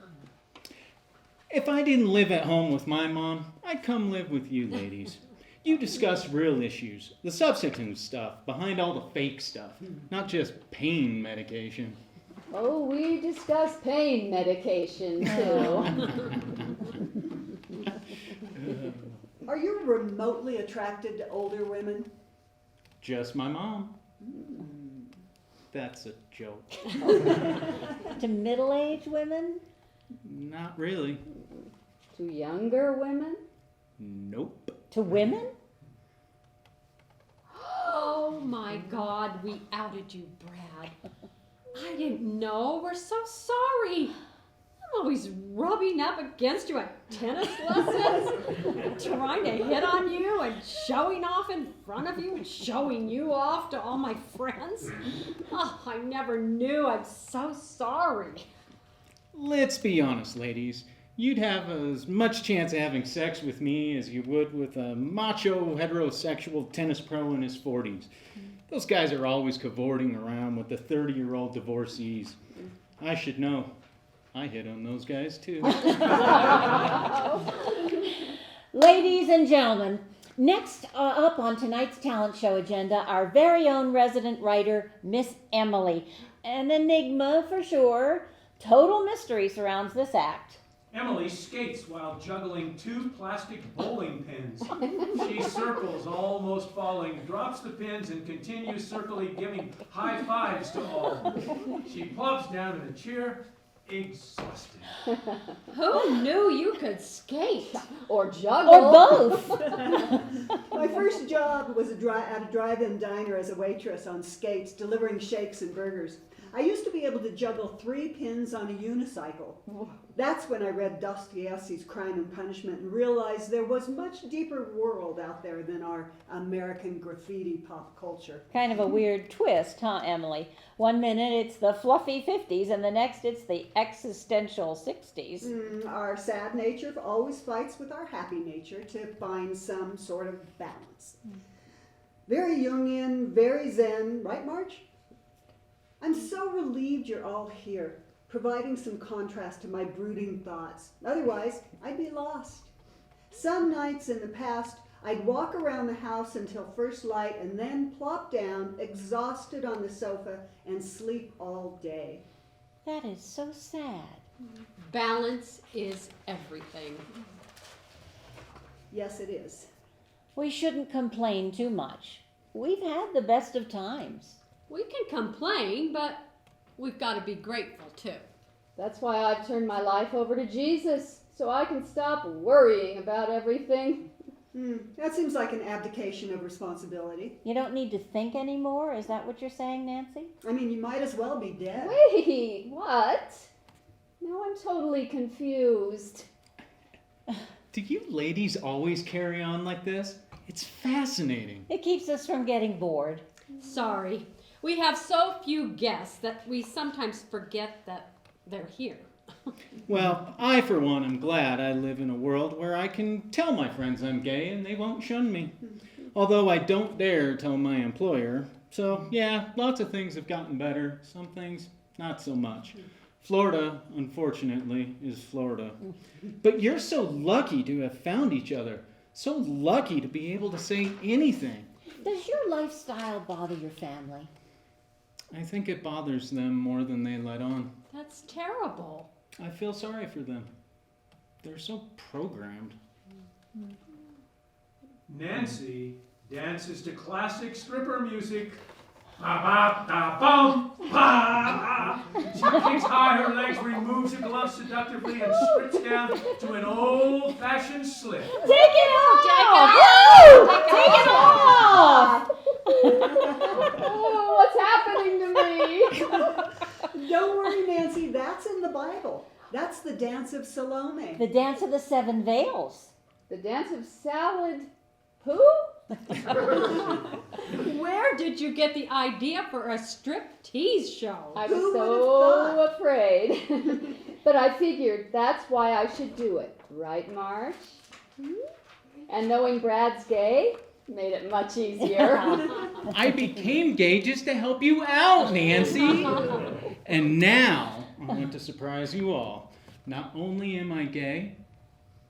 If I didn't live at home with my mom, I'd come live with you ladies. You discuss real issues, the substantive stuff behind all the fake stuff, not just pain medication. Oh, we discuss pain medication, too. Are you remotely attracted to older women? Just my mom. That's a joke. To middle-aged women? Not really. To younger women? Nope. To women? Oh my God, we outed you, Brad. I didn't know. We're so sorry. I'm always rubbing up against you at tennis lessons, trying to hit on you and showing off in front of you and showing you off to all my friends. Oh, I never knew. I'm so sorry. Let's be honest, ladies. You'd have as much chance of having sex with me as you would with a macho heterosexual tennis pro in his 40s. Those guys are always cavorting around with the 30-year-old divorcees. I should know. I hit on those guys too. Ladies and gentlemen, next up on tonight's talent show agenda, our very own resident writer, Miss Emily. An enigma for sure. Total mystery surrounds this act. Emily skates while juggling 2 plastic bowling pins. She circles, almost falling, drops the pins, and continues circling, giving high fives to all. She plops down in a chair, exhausted. Who knew you could skate? Or juggle? Or both. My first job was at a drive-in diner as a waitress on skates, delivering shakes and burgers. I used to be able to juggle 3 pins on a unicycle. That's when I read Dostoevsky's Crime and Punishment and realized there was much deeper world out there than our American graffiti pop culture. Kind of a weird twist, huh, Emily? One minute it's the fluffy 50s, and the next it's the existential 60s. Our sad nature always fights with our happy nature to find some sort of balance. Very Jungian, very Zen, right, Marge? I'm so relieved you're all here, providing some contrast to my brooding thoughts. Otherwise, I'd be lost. Some nights in the past, I'd walk around the house until first light and then plop down, exhausted on the sofa, and sleep all day. That is so sad. Balance is everything. Yes, it is. We shouldn't complain too much. We've had the best of times. We can complain, but we've got to be grateful too. That's why I've turned my life over to Jesus, so I can stop worrying about everything. That seems like an abdication of responsibility. You don't need to think anymore? Is that what you're saying, Nancy? I mean, you might as well be dead. Wait, what? Now I'm totally confused. Do you ladies always carry on like this? It's fascinating. It keeps us from getting bored. Sorry. We have so few guests that we sometimes forget that they're here. Well, I, for one, am glad I live in a world where I can tell my friends I'm gay and they won't shun me. Although I don't dare tell my employer. So, yeah, lots of things have gotten better. Some things, not so much. Florida, unfortunately, is Florida. But you're so lucky to have found each other. So lucky to be able to say anything. Does your lifestyle bother your family? I think it bothers them more than they let on. That's terrible. I feel sorry for them. They're so programmed. Nancy dances to classic stripper music. Ba-ba-da-bum, ba. She kicks high her legs, removes her gloves seductively, and strips down to an old-fashioned slip. Take it off! Take it off! Oh, what's happening to me? Don't worry, Nancy, that's in the Bible. That's the dance of Salome. The dance of the seven veils. The dance of salad. Who? Where did you get the idea for a strip tease show? I was Who would so have afraid. But I figured that's why I should do it. Right, Marge? And knowing Brad's gay made it much easier. I became gay just to help you out, Nancy. And now, I want to surprise you all. Not only am I gay,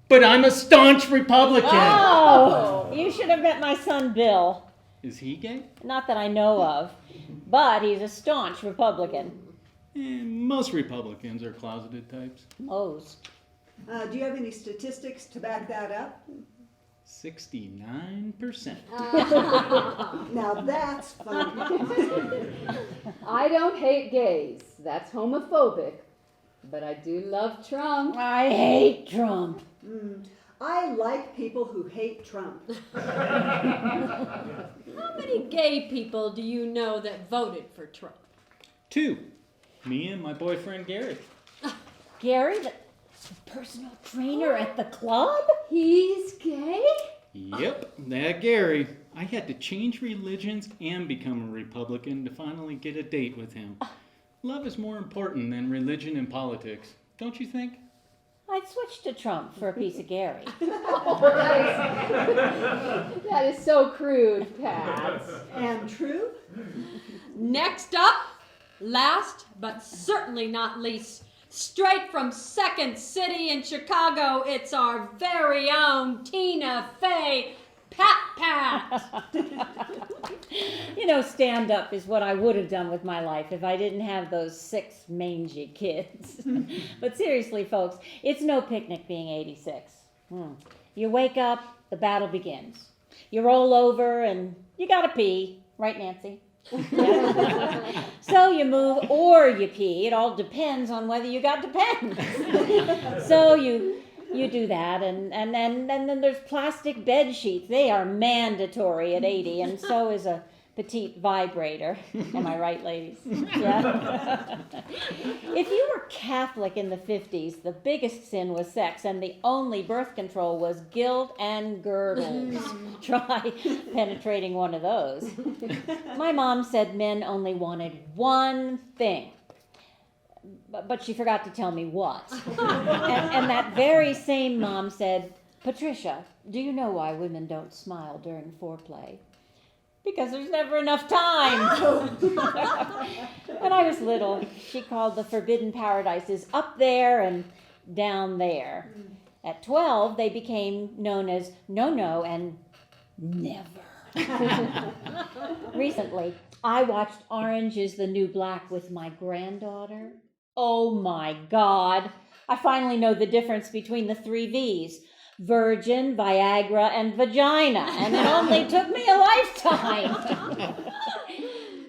but I'm a staunch Republican. Oh, you should have met my son Bill. Is he gay? Not that I know of, but he's a staunch Republican. Most Republicans are closeted types. Most. Do you have any statistics to back that up? 69%. Now that's funny. I don't hate gays. That's homophobic. But I do love Trump. I hate Trump. I like people who hate Trump. How many gay people do you know that voted for Trump? 2. Me and my boyfriend Gary. Gary, the personal trainer at the club? He's gay? Yep, that Gary. I had to change religions and become a Republican to finally get a date with him. Love is more important than religion and politics, don't you think? I'd switch to Trump for a piece of Gary. Oh, that is so crude, Pat. And true? Next up, last but certainly not least, straight from Second City in Chicago, it's our very own Tina Fey Pat. You know, stand-up is what I would have done with my life if I didn't have those 6 mangy kids. But seriously, folks, it's no picnic being 86. You wake up, the battle begins. You roll over and you gotta pee. Right, Nancy? So you move or you pee. It all depends on whether you got depends. So you do that, and then there's plastic bed sheets. They are mandatory at 80, and so is a petite vibrator. Am I right, ladies? Yeah. If you were Catholic in the 50s, the biggest sin was sex, and the only birth control was guilt and girdles. Try penetrating one of those. My mom said men only wanted one thing. But she forgot to tell me what. And that very same mom said, Patricia, do you know why women don't smile during foreplay? Because there's never enough time. When I was little, she called the forbidden paradises up there and down there. At 12, they became known as no and never. Recently, I watched Orange is the New Black with my granddaughter. Oh my God. I finally know the difference between the 3 V's. Virgin, Viagra, and vagina. And it only took me a lifetime.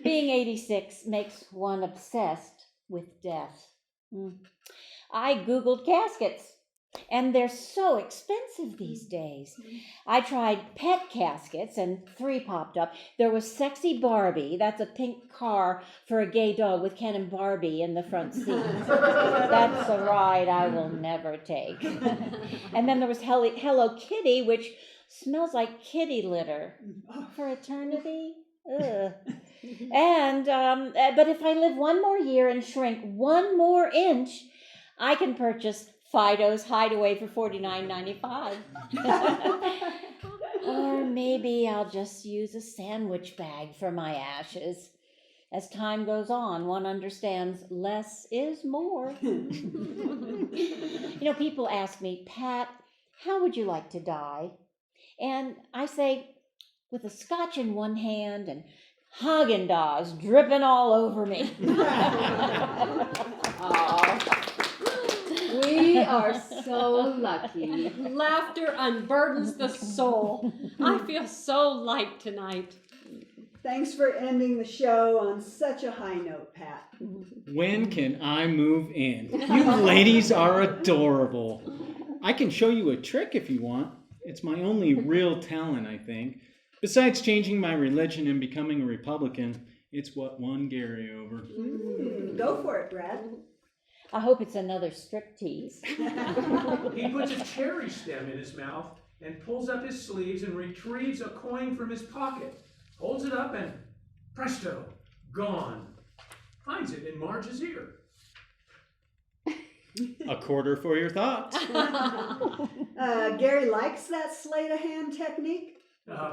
Being 86 makes one obsessed with death. I Googled caskets. And they're so expensive these days. I tried pet caskets and 3 popped up. There was Sexy Barbie. That's a pink car for a gay dog with Ken and Barbie in the front seat. That's a ride I will never take. And then there was Hello Kitty, which smells like kitty litter for eternity. Ugh. And but if I live 1 more year and shrink 1 more inch, I can purchase Fido's Hideaway for $49.95. Or maybe I'll just use a sandwich bag for my ashes. As time goes on, one understands less is more. You know, people ask me, Pat, how would you like to die? And I say, with a scotch in one hand and Haagen-Dazs dripping all over me. We are so lucky. Laughter unburdens the soul. I feel so light tonight. Thanks for ending the show on such a high note, Pat. When can I move in? You ladies are adorable. I can show you a trick if you want. It's my only real talent, I think. Besides changing my religion and becoming a Republican, it's what won Gary over. Go for it, Brad. I hope it's another striptease. He puts a cherry stem in his mouth and pulls up his sleeves and retrieves a coin from his pocket, holds it up and presto, gone. Finds it in Marge's ear. A quarter for your thoughts. Gary likes that sleight of hand technique.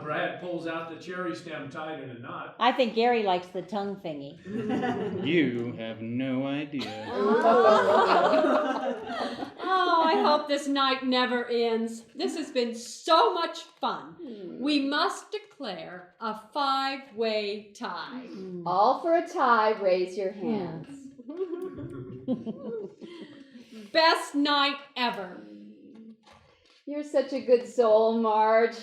Brad pulls out the cherry stem tied in a knot. I think Gary likes the tongue thingy. You have no idea. Oh, I hope this night never ends. This has been so much fun. We must declare a 5-way tie. All for a tie, raise your hands. Best night ever. You're such a good soul, Marge.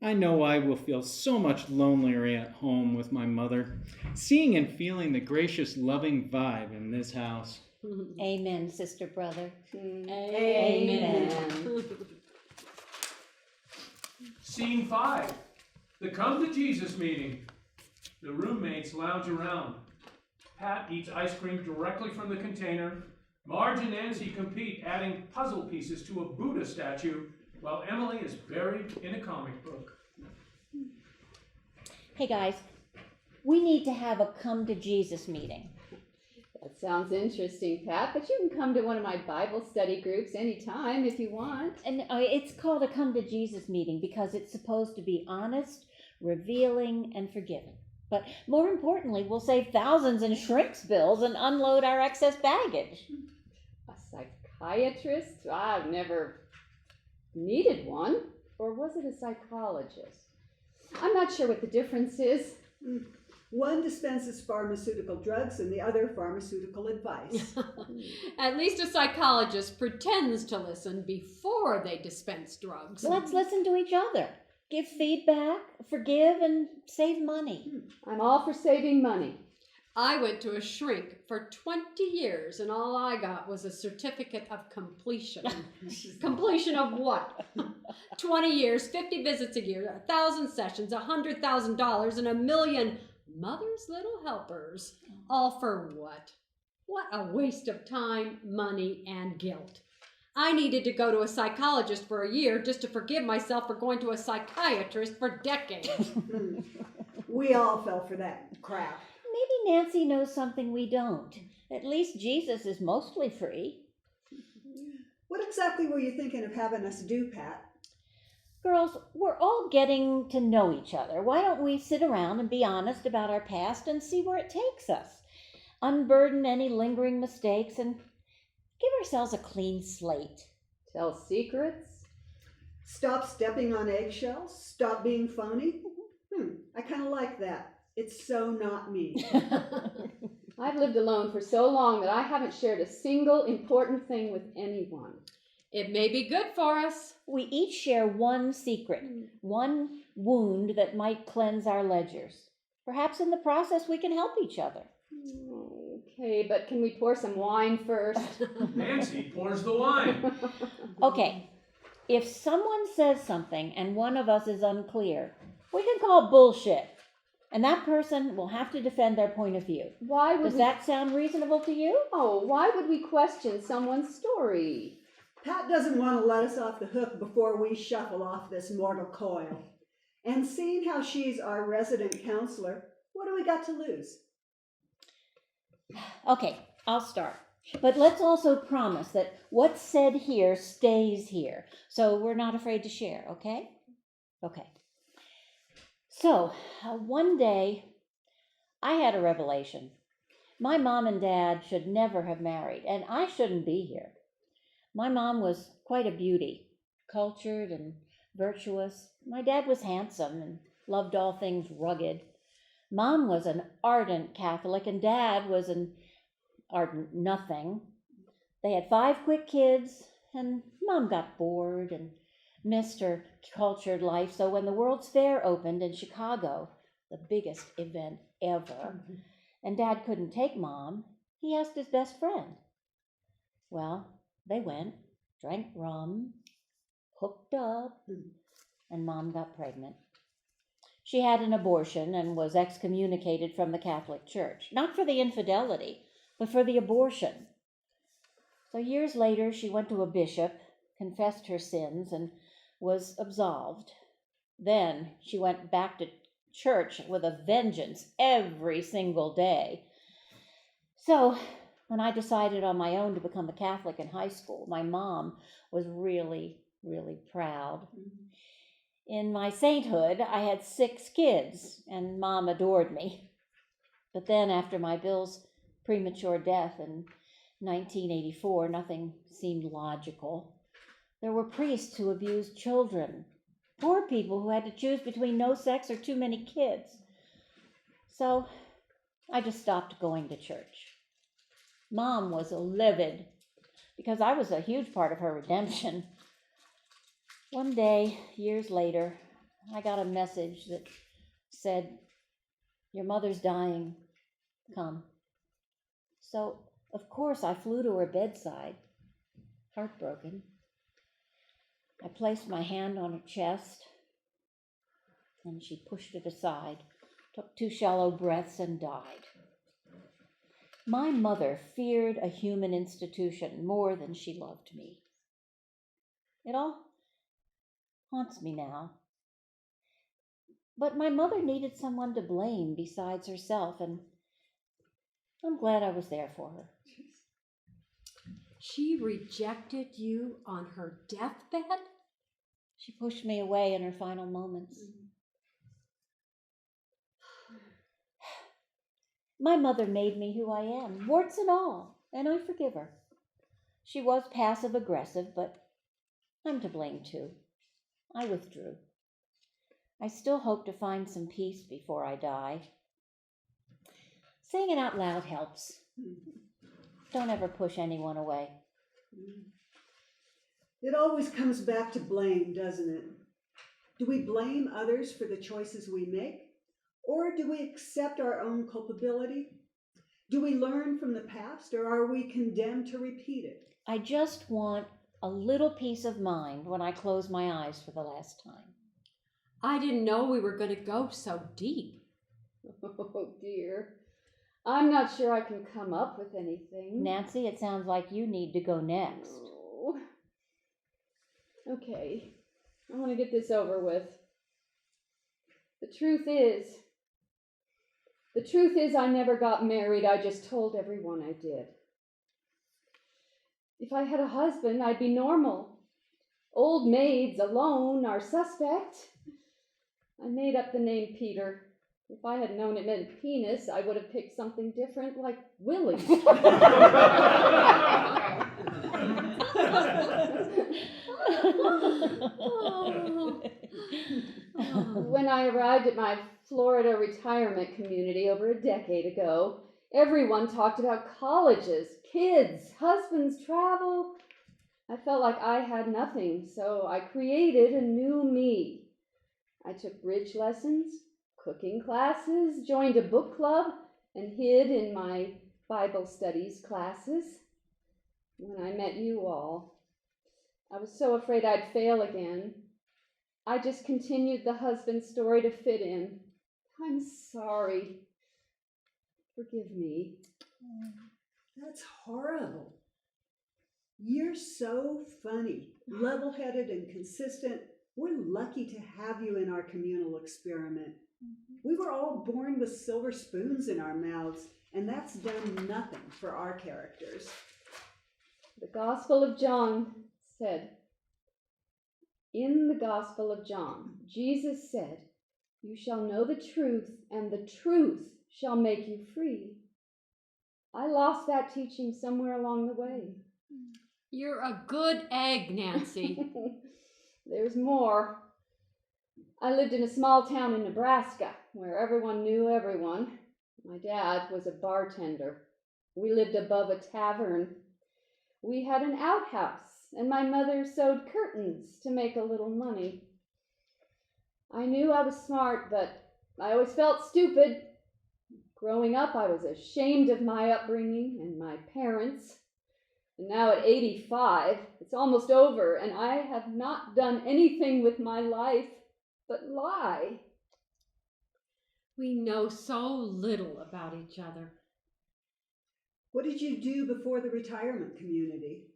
I know I will feel so much lonelier at home with my mother, seeing and feeling the gracious, loving vibe in this house. Amen, sister brother. Amen. Scene 5, the Come to Jesus meeting. The roommates lounge around. Pat eats ice cream directly from the container. Marge and Nancy compete, adding puzzle pieces to a Buddha statue, while Emily is buried in a comic book. Hey guys, we need to have a come to Jesus meeting. That sounds interesting, Pat, but you can come to one of my Bible study groups anytime if you want. And it's called a come to Jesus meeting because it's supposed to be honest, revealing, and forgiving. But more importantly, we'll save thousands in shrinks bills and unload our excess baggage. A psychiatrist? I've never needed one. Or was it a psychologist? I'm not sure what the difference is. One dispenses pharmaceutical drugs and the other pharmaceutical advice. At least a psychologist pretends to listen before they dispense drugs. Let's listen to each other. Give feedback, forgive, and save money. I'm all for saving money. I went to a shrink for 20 years and all I got was a certificate of completion. Completion of what? 20 years, 50 visits a year, 1,000 sessions, $100,000, and 1,000,000 mother's little helpers. All for what? What a waste of time, money, and guilt. I needed to go to a psychologist for a year just to forgive myself for going to a psychiatrist for decades. We all fell for that crap. Maybe Nancy knows something we don't. At least Jesus is mostly free. What exactly were you thinking of having us do, Pat? Girls, we're all getting to know each other. Why don't we sit around and be honest about our past and see where it takes us? Unburden any lingering mistakes and give ourselves a clean slate. Tell secrets? Stop stepping on eggshells? Stop being phony? I kind of like that. It's so not me. I've lived alone for so long that I haven't shared a single important thing with anyone. It may be good for us. We each share one secret, one wound that might cleanse our ledgers. Perhaps in the process we can help each other. Okay, but can we pour some wine first? Nancy pours the wine. Okay, if someone says something and one of us is unclear, we can call bullshit. And that person will have to defend their point of view. Why would Does that sound reasonable to you? Oh, why would we question someone's story? Pat doesn't want to let us off the hook before we shuffle off this mortal coil. And seeing how she's our resident counselor, what do we got to lose? Okay, I'll start. But let's also promise that what's said here stays here. So we're not afraid to share, okay? Okay. So, one day, I had a revelation. My mom and dad should never have married, and I shouldn't be here. My mom was quite a beauty, cultured and virtuous. My dad was handsome and loved all things rugged. Mom was an ardent Catholic, and Dad was an ardent nothing. They had 5 quick kids, and Mom got bored and missed her cultured life. So when the World's Fair opened in Chicago, the biggest event ever, and Dad couldn't take Mom, he asked his best friend. Well, they went, drank rum, hooked up, and Mom got pregnant. She had an abortion and was excommunicated from the Catholic Church, not for the infidelity, but for the abortion. So years later, she went to a bishop, confessed her sins, and was absolved. Then she went back to church with a vengeance every single day. So when I decided on my own to become a Catholic in high school, my mom was really, really proud. In my sainthood, I had 6 kids, and Mom adored me. But then after my Bill's premature death in 1984, nothing seemed logical. There were priests who abused children, poor people who had to choose between no sex or too many kids. So I just stopped going to church. Mom was livid because I was a huge part of her redemption. One day, years later, I got a message that said, "Your mother's dying. Come." So, of course, I flew to her bedside, heartbroken. I placed my hand on her chest, and she pushed it aside, took 2 shallow breaths, and died. My mother feared a human institution more than she loved me. It all haunts me now. But my mother needed someone to blame besides herself, and I'm glad I was there for her. She rejected you on her deathbed? She pushed me away in her final moments. My mother made me who I am, warts and all, and I forgive her. She was passive-aggressive, but I'm to blame too. I withdrew. I still hope to find some peace before I die. Saying it out loud helps. Don't ever push anyone away. It always comes back to blame, doesn't it? Do we blame others for the choices we make? Or do we accept our own culpability Do we learn from the past, or are we condemned to repeat it? I just want a little peace of mind when I close my eyes for the last time. I didn't know we were going to go so deep. Oh dear. I'm not sure I can come up with anything. Nancy, it sounds like you need to go next. Oh. Okay, I want to get this over with. The truth is I never got married. I just told everyone I did. If I had a husband, I'd be normal. Old maids alone are suspect. I made up the name Peter. If I had known it meant penis, I would have picked something different, like Willie. When I arrived at my Florida retirement community over a decade ago, everyone talked about colleges, kids, husbands, travel. I felt like I had nothing, so I created a new me. I took bridge lessons, cooking classes, joined a book club, and hid in my Bible studies classes. When I met you all, I was so afraid I'd fail again. I just continued the husband story to fit in. I'm sorry. Forgive me. That's horrible. You're so funny, level-headed and consistent. We're lucky to have you in our communal experiment. We were all born with silver spoons in our mouths, and that's done nothing for our characters. The Gospel of John said, in the Gospel of John, Jesus said, "You shall know the truth, and the truth shall make you free." I lost that teaching somewhere along the way. You're a good egg, Nancy. There's more. I lived in a small town in Nebraska where everyone knew everyone. My dad was a bartender. We lived above a tavern. We had an outhouse, and my mother sewed curtains to make a little money. I knew I was smart, but I always felt stupid. Growing up, I was ashamed of my upbringing and my parents. And now at 85, it's almost over, and I have not done anything with my life but lie. We know so little about each other. What did you do before the retirement community?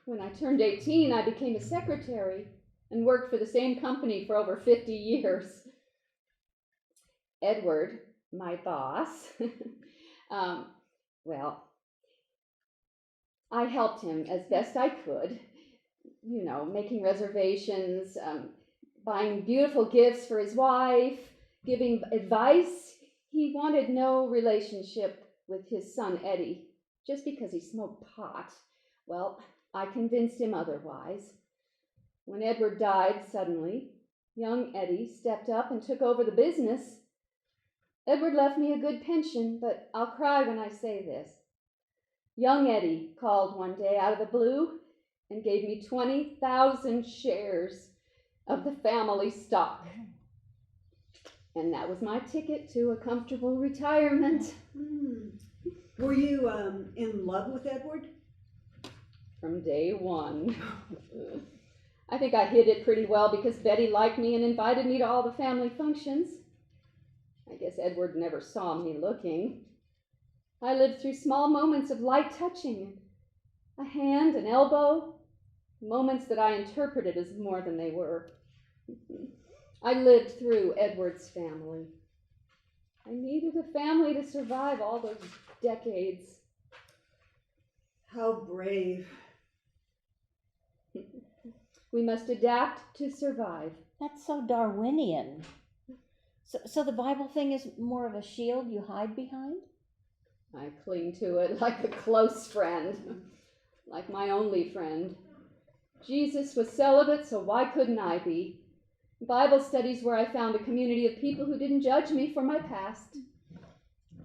When I turned 18, I became a secretary and worked for the same company for over 50 years. Edward, my boss, I helped him as best I could, making reservations, buying beautiful gifts for his wife, giving advice. He wanted no relationship with his son Eddie, just because he smoked pot. Well, I convinced him otherwise. When Edward died suddenly, young Eddie stepped up and took over the business. Edward left me a good pension, but I'll cry when I say this. Young Eddie called one day out of the blue and gave me 20,000 shares of the family stock. And that was my ticket to a comfortable retirement. Were you in love with Edward? From day one. I think I hid it pretty well because Betty liked me and invited me to all the family functions. I guess Edward never saw me looking. I lived through small moments of light touching, a hand, an elbow, moments that I interpreted as more than they were. I lived through Edward's family. I needed a family to survive all those decades. How brave. We must adapt to survive. That's so Darwinian. So the Bible thing is more of a shield you hide behind? I cling to it like a close friend, like my only friend. Jesus was celibate, so why couldn't I be? Bible studies where I found a community of people who didn't judge me for my past.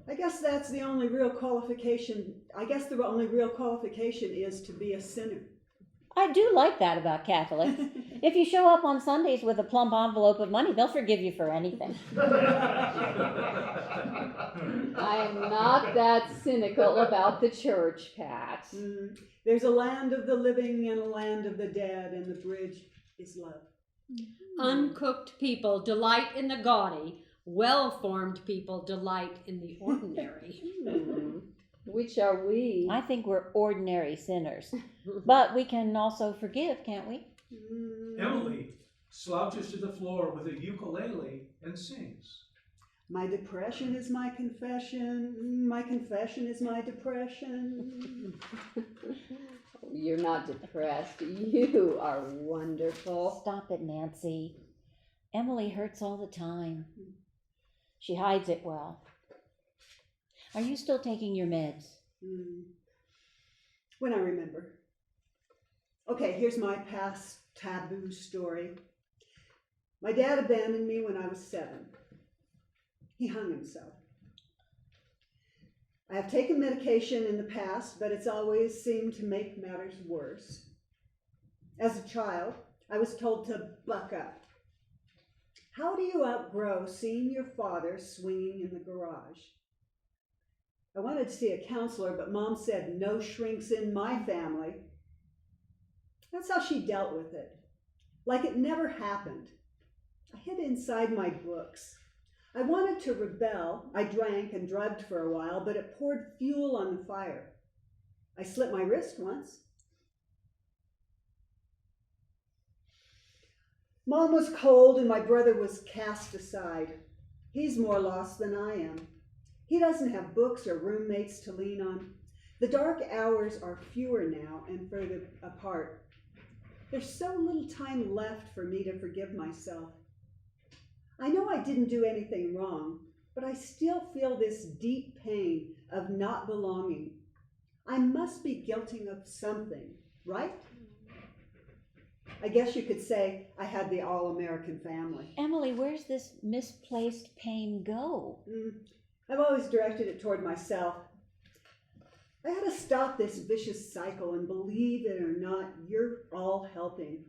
I guess that's the only real qualification. I guess the only real qualification is to be a sinner. I do like that about Catholics. If you show up on Sundays with a plump envelope of money, they'll forgive you for anything. I'm not that cynical about the church, Pat. There's a land of the living and a land of the dead, and the bridge is love. Uncooked people delight in the gaudy. Well-formed people delight in the ordinary. Which are we? I think we're ordinary sinners. But we can also forgive, can't we? Emily slouches to the floor with a ukulele and sings. My depression is my confession. My confession is my depression. You're not depressed. You are wonderful. Stop it, Nancy. Emily hurts all the time. She hides it well. Are you still taking your meds? When I remember. Okay, here's my past taboo story. My dad abandoned me when I was 7. He hung himself. I have taken medication in the past, but it's always seemed to make matters worse. As a child, I was told to buck up. How do you outgrow seeing your father swinging in the garage? I wanted to see a counselor, but Mom said no shrinks in my family. That's how she dealt with it, like it never happened. I hid inside my books. I wanted to rebel. I drank and drugged for a while, but it poured fuel on the fire. I slit my wrist once. Mom was cold and my brother was cast aside. He's more lost than I am. He doesn't have books or roommates to lean on. The dark hours are fewer now and further apart. There's so little time left for me to forgive myself. I know I didn't do anything wrong, but I still feel this deep pain of not belonging. I must be guilty of something, right? I guess you could say I had the all-American family. Emily, where's this misplaced pain go? I've always directed it toward myself. I had to stop this vicious cycle, and believe it or not, you're all helping.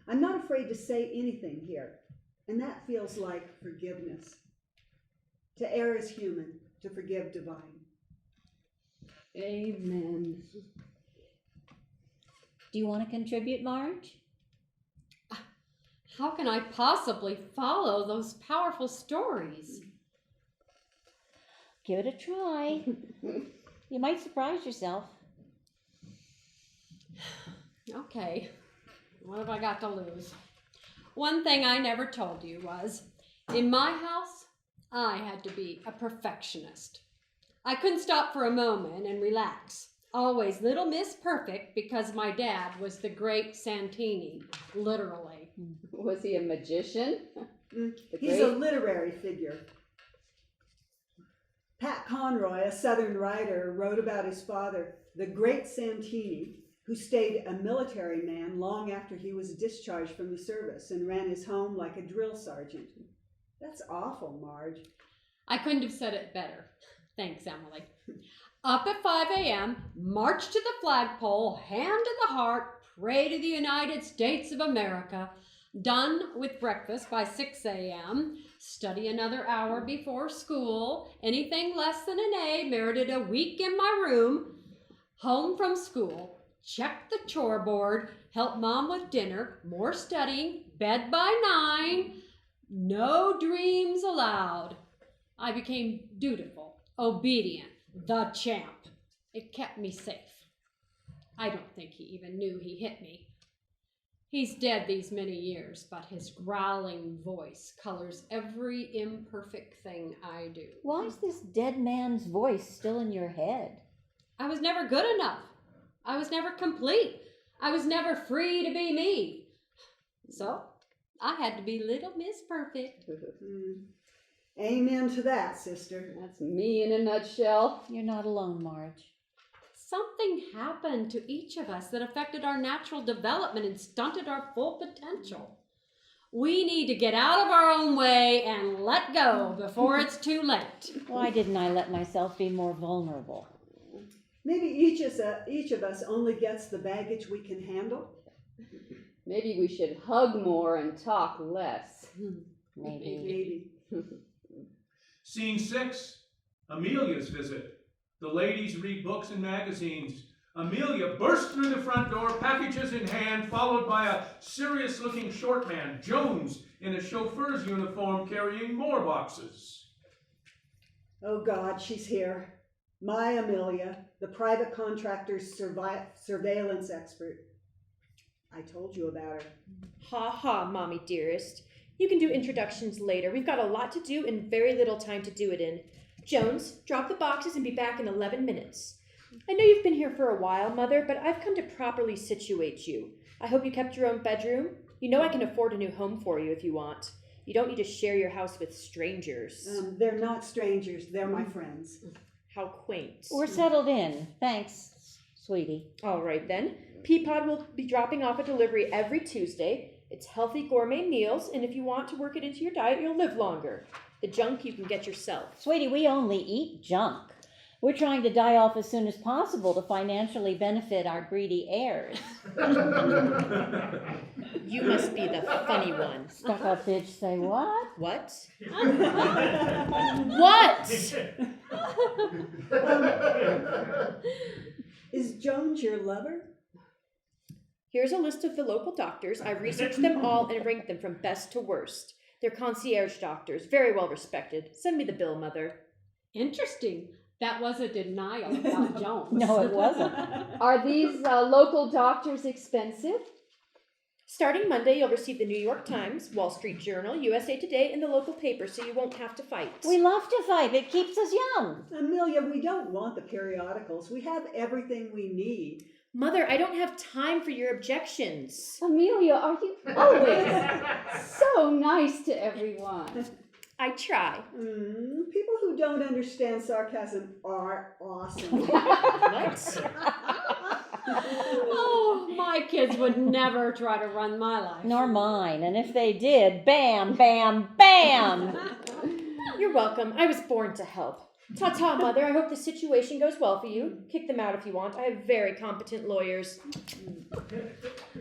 I'm not afraid to say anything here, and that feels like forgiveness. To err is human, to forgive divine. Amen. Do you want to contribute, Marge? How can I possibly follow those powerful stories? Give it a try. You might surprise yourself. Okay, what have I got to lose? One thing I never told you was, in my house, I had to be a perfectionist. I couldn't stop for a moment and relax. Always Little Miss Perfect because my dad was the great Santini, literally. Was he a magician? He's a literary figure. Pat Conroy, a Southern writer, wrote about his father, the great Santini, who stayed a military man long after he was discharged from the service and ran his home like a drill sergeant. That's awful, Marge. I couldn't have said it better. Thanks, Emily. Up at 5 a.m., march to the flagpole, hand to the heart, pray to the United States of America. Done with breakfast by 6 a.m., study another hour before school. Anything less than an A merited a week in my room. Home from school, check the chore board, help Mom with dinner, more studying, bed by 9. No dreams allowed. I became dutiful, obedient, the champ. It kept me safe. I don't think he even knew he hit me. He's dead these many years, but his growling voice colors every imperfect thing I do. Why is this dead man's voice still in your head? I was never good enough. I was never complete. I was never free to be me. So, I had to be Little Miss Perfect. Amen to that, sister. That's me in a nutshell. You're not alone, Marge. Something happened to each of us that affected our natural development and stunted our full potential. We need to get out of our own way and let go before it's too late. Why didn't I let myself be more vulnerable? Maybe each of us only gets the baggage we can handle. Maybe we should hug more and talk less. Maybe. Maybe. Scene 6, Amelia's visit. The ladies read books and magazines. Amelia bursts through the front door, packages in hand, followed by a serious-looking short man, Jones, in a chauffeur's uniform carrying more boxes. Oh God, she's here. My Amelia, the private contractor's surveillance expert. I told you about her. Ha ha, Mommy dearest. You can do introductions later. We've got a lot to do and very little time to do it in. Jones, drop the boxes and be back in 11 minutes. I know you've been here for a while, Mother, but I've come to properly situate you. I hope you kept your own bedroom. You know I can afford a new home for you if you want. You don't need to share your house with strangers. They're not strangers, they're my friends. How quaint. We're settled in. Thanks, sweetie. All right then. Peapod will be dropping off a delivery every Tuesday. It's healthy gourmet meals, and if you want to work it into your diet, you'll live longer. The junk you can get yourself. Sweetie, we only eat junk. We're trying to die off as soon as possible to financially benefit our greedy heirs. You must be the funny one. Stuck up bitch say what? What? What? Is Jones your lover? Here's a list of the local doctors. I researched them all and ranked them from best to worst. They're concierge doctors, very well respected. Send me the bill, Mother. Interesting. That was a denial about Jones. No, it wasn't. Are these local doctors expensive? Starting Monday, you'll receive the New York Times, Wall Street Journal, USA Today, and the local paper, so you won't have to fight. We love to fight. It keeps us young. Amelia, we don't want the periodicals. We have everything we need. Mother, I don't have time for your objections. Amelia, are you always so nice to everyone? I try. People who don't understand sarcasm are awesome. What? Oh, my kids would never try to run my life. Nor mine. And if they did, bam, bam, bam. You're welcome. I was born to help. Ta-ta, Mother. I hope the situation goes well for you. Kick them out if you want. I have very competent lawyers.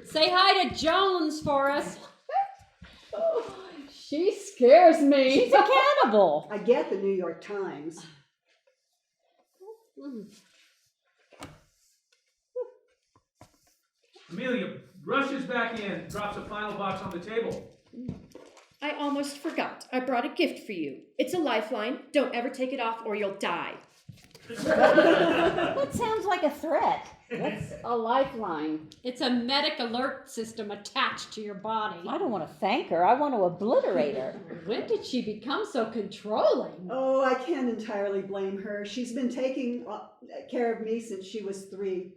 Say hi to Jones for us. She scares me. She's a cannibal. I get the New York Times. Amelia rushes back in, drops a final box on the table. I almost forgot. I brought a gift for you. It's a lifeline. Don't ever take it off or you'll die. That sounds like a threat. What's a lifeline? It's a medic alert system attached to your body. I don't want to thank her. I want to obliterate her. When did she become so controlling? Oh, I can't entirely blame her. She's been taking care of me since she was 3.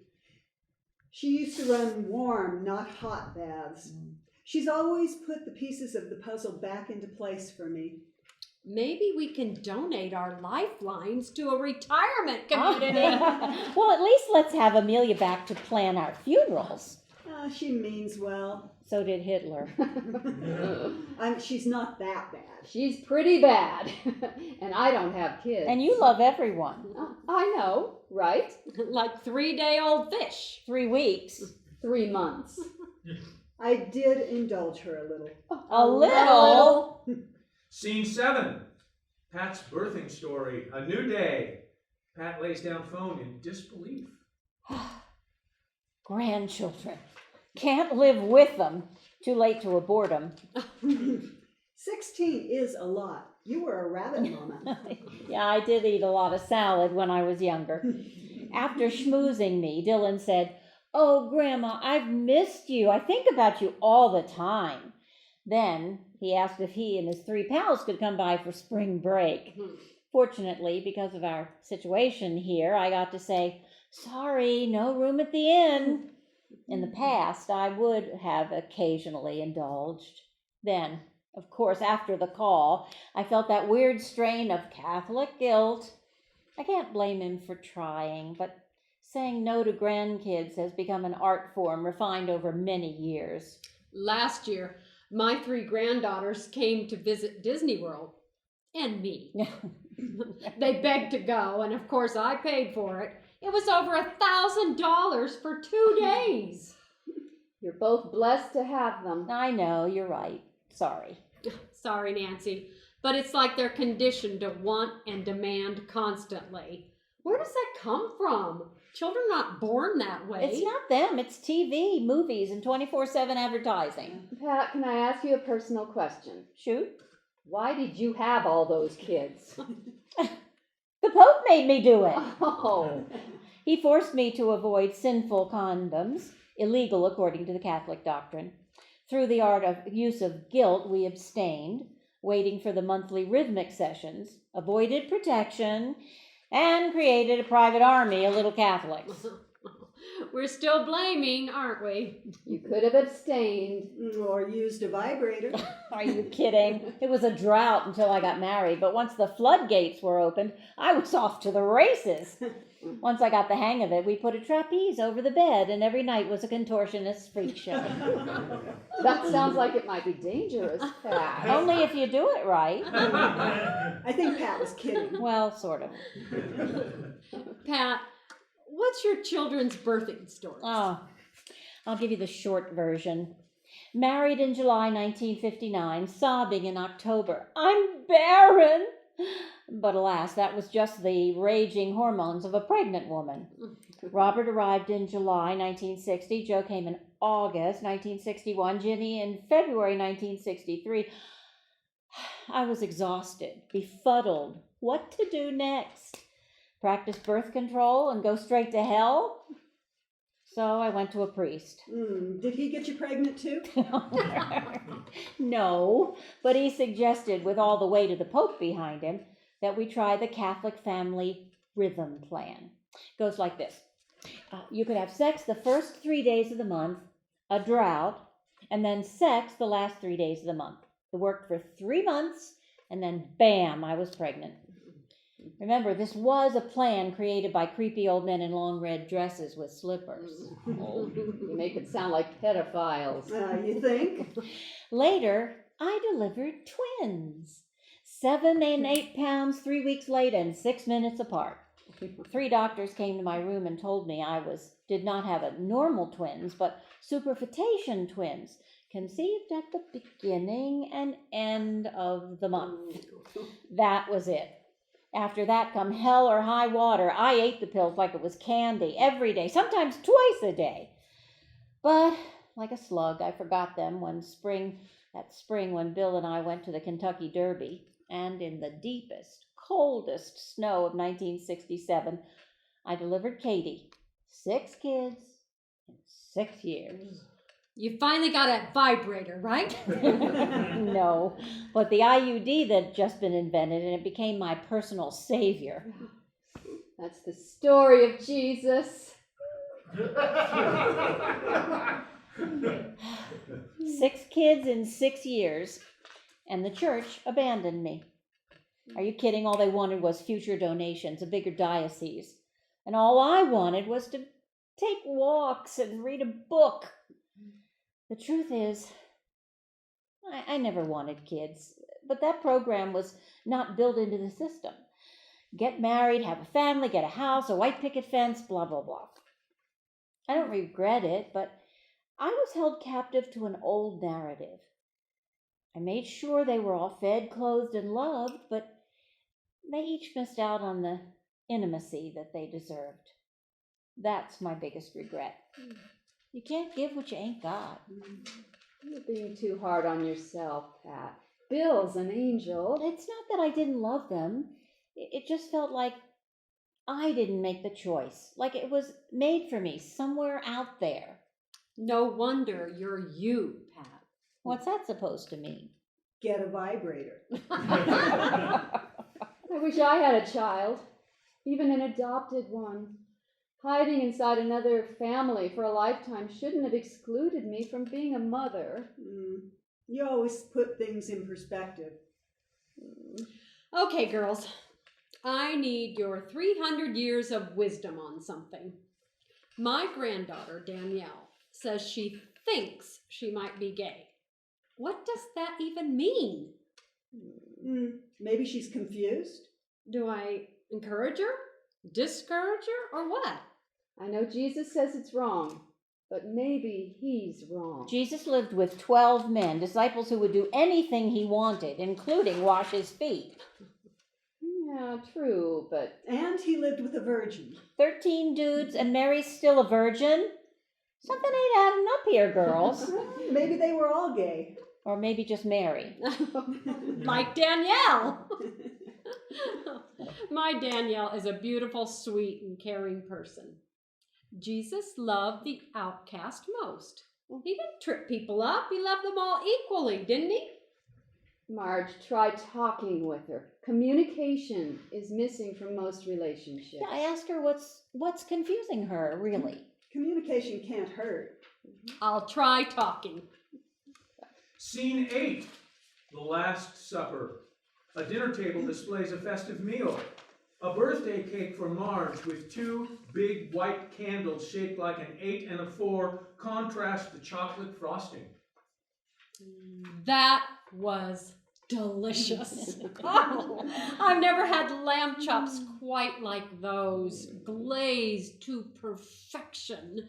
She used to run warm, not hot baths. She's always put the pieces of the puzzle back into place for me. Maybe we can donate our lifelines to a retirement community. Well, at least let's have Amelia back to plan our funerals. She means well. So did Hitler. She's not that bad. She's pretty bad. And I don't have kids. And you love everyone. I know, right? Like 3-day-old fish. 3 weeks. 3 months. I did indulge her a little. A little? Scene 7, Pat's birthing story, a new day. Pat lays down phone in disbelief. Grandchildren. Can't live with them. Too late to abort them. 16 is a lot. You were a rabbit mama. Yeah, I did eat a lot of salad when I was younger. After schmoozing me, Dylan said, "Oh, Grandma, I've missed you. I think about you all the time." Then he asked if he and his 3 pals could come by for spring break. Fortunately, because of our situation here, I got to say, "Sorry, no room at the inn." In the past, I would have occasionally indulged. Then, of course, after the call, I felt that weird strain of Catholic guilt. I can't blame him for trying, but saying no to grandkids has become an art form refined over many years. Last year, my 3 granddaughters came to visit Disney World. And me. They begged to go, and of course I paid for it. It was over $1,000 for 2 days. You're both blessed to have them. I know, you're right. Sorry. Sorry, Nancy, but it's like they're conditioned to want and demand constantly. Where does that come from? Children are not born that way. It's not them, it's TV, movies, and 24/7 advertising. Pat, can I ask you a personal question? Shoot. Why did you have all those kids? The Pope made me do it. Oh, He forced me to avoid sinful condoms, illegal according to the Catholic doctrine. Through the art of use of guilt, we abstained, waiting for the monthly rhythmic sessions, avoided protection, and created a private army of little Catholics. We're still blaming, aren't we? you could have abstained. Or used a vibrator. Are you kidding? It was a drought until I got married, but once the floodgates were opened, I was off to the races. Once I got the hang of it, we put a trapeze over the bed, and every night was a contortionist freak show. That sounds like it might be dangerous, Pat. Only if you do it right. I think Pat was kidding. Well, sort of. Pat, what's your children's birthing story? Oh, I'll give you the short version. Married in July 1959, sobbing in October, I'm barren. But alas, that was just the raging hormones of a pregnant woman. Robert arrived in July 1960. Joe came in August 1961. Ginny in February 1963. I was exhausted, befuddled. What to do next? Practice birth control and go straight to hell? So I went to a priest. Did he get you pregnant too? No, but he suggested, with all the weight of the Pope behind him, that we try the Catholic family rhythm plan. Goes like this. You could have sex the first 3 days of the month, a drought, and then sex the last 3 days of the month. It worked for 3 months, and then bam, I was pregnant. Remember, this was a plan created by creepy old men in long red dresses with slippers. Oh, you make it sound like pedophiles. You think? Later, I delivered twins. 7 and 8 pounds 3 weeks late and 6 minutes apart. 3 doctors came to my room and told me I did not have a normal twins, but superfetation twins, conceived at the beginning and end of the month. That was it. After that come hell or high water. I ate the pills like it was candy every day, sometimes twice a day. But like a slug, I forgot them that spring when Bill and I went to the Kentucky Derby, and in the deepest, coldest snow of 1967, I delivered Katie. 6 kids in 6 years. You finally got a vibrator, right? No, but the IUD that had just been invented, and it became my personal savior. That's the story of Jesus. 6 kids in 6 years, and the church abandoned me. Are you kidding? All they wanted was future donations, a bigger diocese. And all I wanted was to take walks and read a book. The truth is, I never wanted kids, but that program was not built into the system. Get married, have a family, get a house, a white picket fence, blah, blah, blah. I don't regret it, but I was held captive to an old narrative. I made sure they were all fed, clothed, and loved, but they each missed out on the intimacy that they deserved. That's my biggest regret. You can't give what you ain't got. You're being too hard on yourself, Pat. Bill's an angel. It's not that I didn't love them. It just felt like I didn't make the choice. Like it was made for me somewhere out there. No wonder you're you, Pat. What's that supposed to mean? Get a vibrator. I wish I had a child, even an adopted one. Hiding inside another family for a lifetime shouldn't have excluded me from being a mother. You always put things in perspective. Okay, girls. I need your 300 years of wisdom on something. My granddaughter, Danielle, says she thinks she might be gay. What does that even mean? Maybe she's confused. Do I encourage her? Discourage her? Or what? I know Jesus says it's wrong, but maybe he's wrong. Jesus lived with 12 men, disciples who would do anything he wanted, including wash his feet. Yeah, true, but And he lived with a virgin. 13 dudes, and Mary's still a virgin? Something ain't adding up here, girls. Maybe they were all gay. Or maybe just Mary. Like Danielle. My Danielle is a beautiful, sweet, and caring person. Jesus loved the outcast most. He didn't trip people up. He loved them all equally, didn't he? Marge, try talking with her. Communication is missing from most relationships. Yeah, I asked her what's confusing her, really. Communication can't hurt. I'll try talking. Scene 8, The Last Supper. A dinner table displays a festive meal. A birthday cake for Marge with 2 big white candles shaped like an 8 and a 4 contrast the chocolate frosting. That was delicious. Oh, I've never had lamb chops quite like those, glazed to perfection.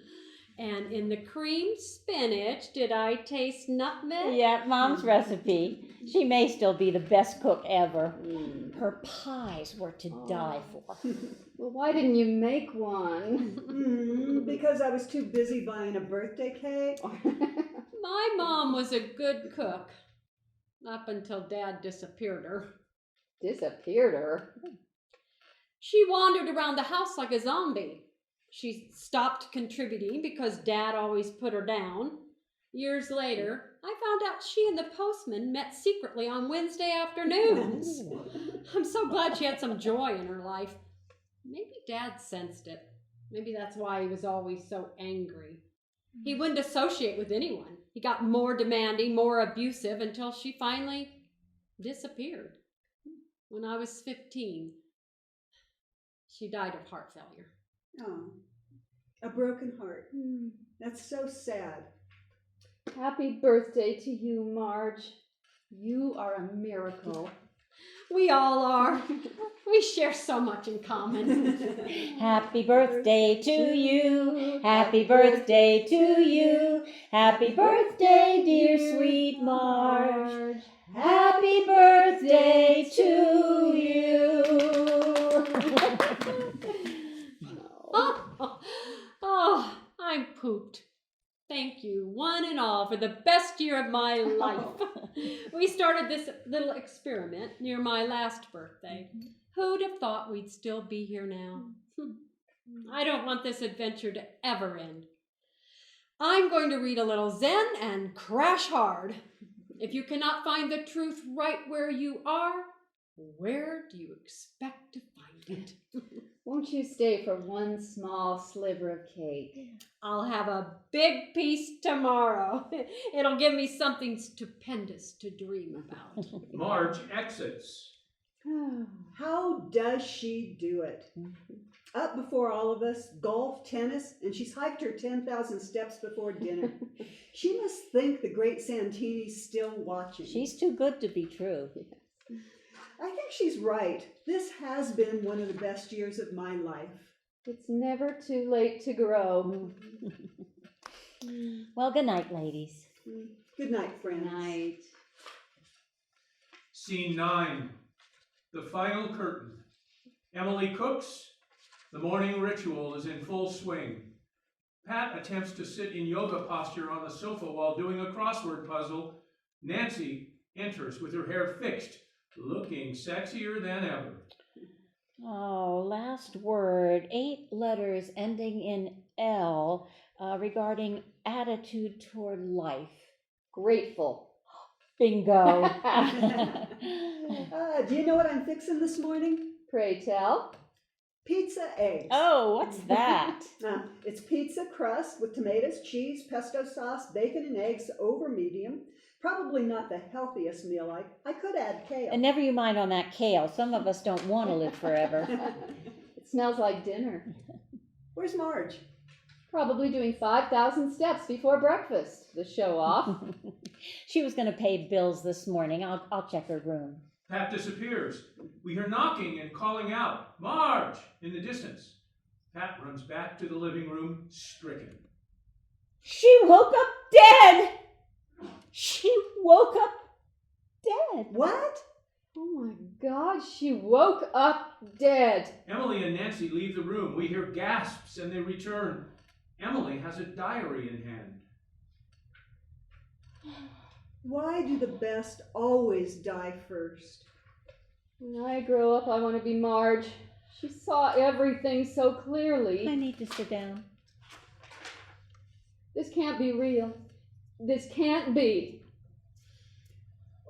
And in the creamed spinach, did I taste nutmeg? Yeah, Mom's recipe. She may still be the best cook ever. Her pies were to die for. Well, why didn't you make one? Because I was too busy buying a birthday cake. My mom was a good cook, up until Dad disappeared her. Disappeared her? She wandered around the house like a zombie. She stopped contributing because Dad always put her down. Years later, I found out she and the postman met secretly on Wednesday afternoons. I'm so glad she had some joy in her life. Maybe Dad sensed it. Maybe that's why he was always so angry. He wouldn't associate with anyone. He got more demanding, more abusive, until she finally disappeared. When I was 15, she died of heart failure. Oh, a broken heart. That's so sad. Happy birthday to you, Marge. You are a miracle. We all are. We share so much in common. Happy birthday to you. Happy birthday to you. Happy birthday, dear sweet Marge. Happy birthday to you. Oh, I'm pooped. Thank you, one and all, for the best year of my life. We started this little experiment near my last birthday. Who'd have thought we'd still be here now? I don't want this adventure to ever end. I'm going to read a little Zen and crash hard. If you cannot find the truth right where you are, where do you expect to find it? Won't you stay for one small sliver of cake? I'll have a big piece tomorrow. It'll give me something stupendous to dream about. Marge exits. How does she do it? Up before all of us, golf, tennis, and she's hiked her 10,000 steps before dinner. She must think the great Santini's still watching. She's too good to be true. I think she's right. This has been one of the best years of my life. It's never too late to grow. Well, good night, ladies. Good night, friends. Night. Scene 9, The Final Curtain. Emily cooks. The morning ritual is in full swing. Pat attempts to sit in yoga posture on the sofa while doing a crossword puzzle. Nancy enters with her hair fixed, looking sexier than ever. Oh, last word. 8 letters ending in L regarding attitude toward life. Grateful. Bingo. Do you know what I'm fixing this morning? Pray tell. Pizza eggs. Oh, what's that? It's pizza crust with tomatoes, cheese, pesto sauce, bacon, and eggs over medium. Probably not the healthiest meal. I could add kale. And never you mind on that kale. Some of us don't want to live forever. It smells like dinner. Where's Marge? Probably doing 5,000 steps before breakfast. The show off. She was going to pay bills this morning. I'll check her room. Pat disappears. We hear knocking and calling out, "Marge!" in the distance. Pat runs back to the living room, stricken. She woke up dead! She woke up dead. What? Oh my God, she woke up dead. Emily and Nancy leave the room. We hear gasps and they return. Emily has a diary in hand. Why do the best always die first? When I grow up, I want to be Marge. She saw everything so I clearly. need to sit down. This can't be real. This can't be.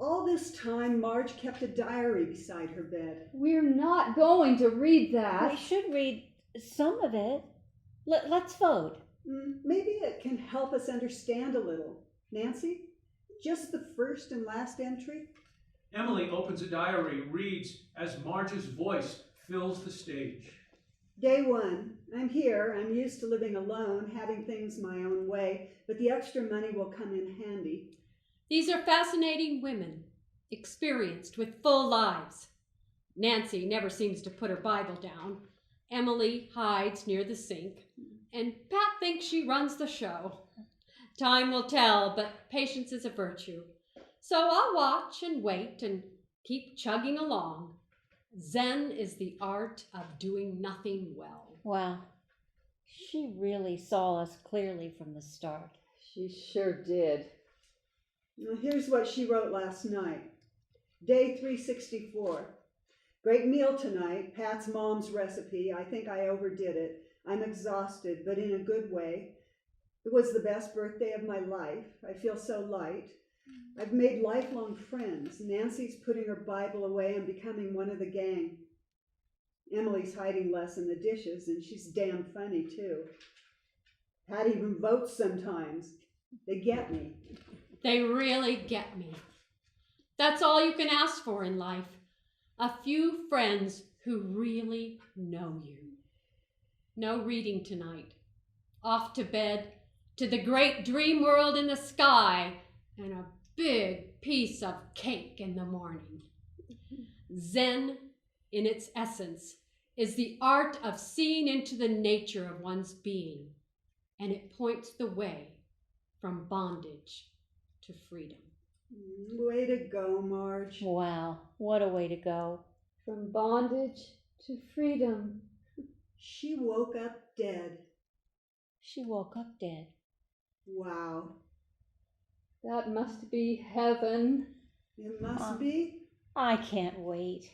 All this time, Marge kept a diary beside her bed. We're not going to read We that. should read some of it. Let's vote. Maybe it can help us understand a little. Nancy, just the first and last entry? Emily opens a diary, reads as Marge's voice fills the stage. Day 1. I'm here. I'm used to living alone, having things my own way, but the extra money will come in handy. These are fascinating women, experienced with full lives. Nancy never seems to put her Bible down. Emily hides near the sink, and Pat thinks she runs the show. Time will tell, but patience is a virtue. So I'll watch and wait and keep chugging along. Zen is the art of doing nothing well. Wow. She really saw us clearly from the start. She sure did. Now, here's what she wrote last night. Day 364. Great meal tonight. Pat's mom's recipe. I think I overdid it. I'm exhausted, but in a good way. It was the best birthday of my life. I feel so light. I've made lifelong friends. Nancy's putting her Bible away and becoming one of the gang. Emily's hiding less in the dishes, and she's damn funny, too. Pat even votes sometimes. They get me. They really get me. That's all you can ask for in life. A few friends who really know you. No reading tonight. Off to bed, to the great dream world in the sky, and a big piece of cake in the morning. Zen, in its essence, is the art of seeing into the nature of one's being, and it points the way from bondage to freedom. Way to go, Marge. Wow, what a way to go. From bondage to freedom. She woke up dead. She woke up dead. Wow. That must be heaven. It must be. I can't wait.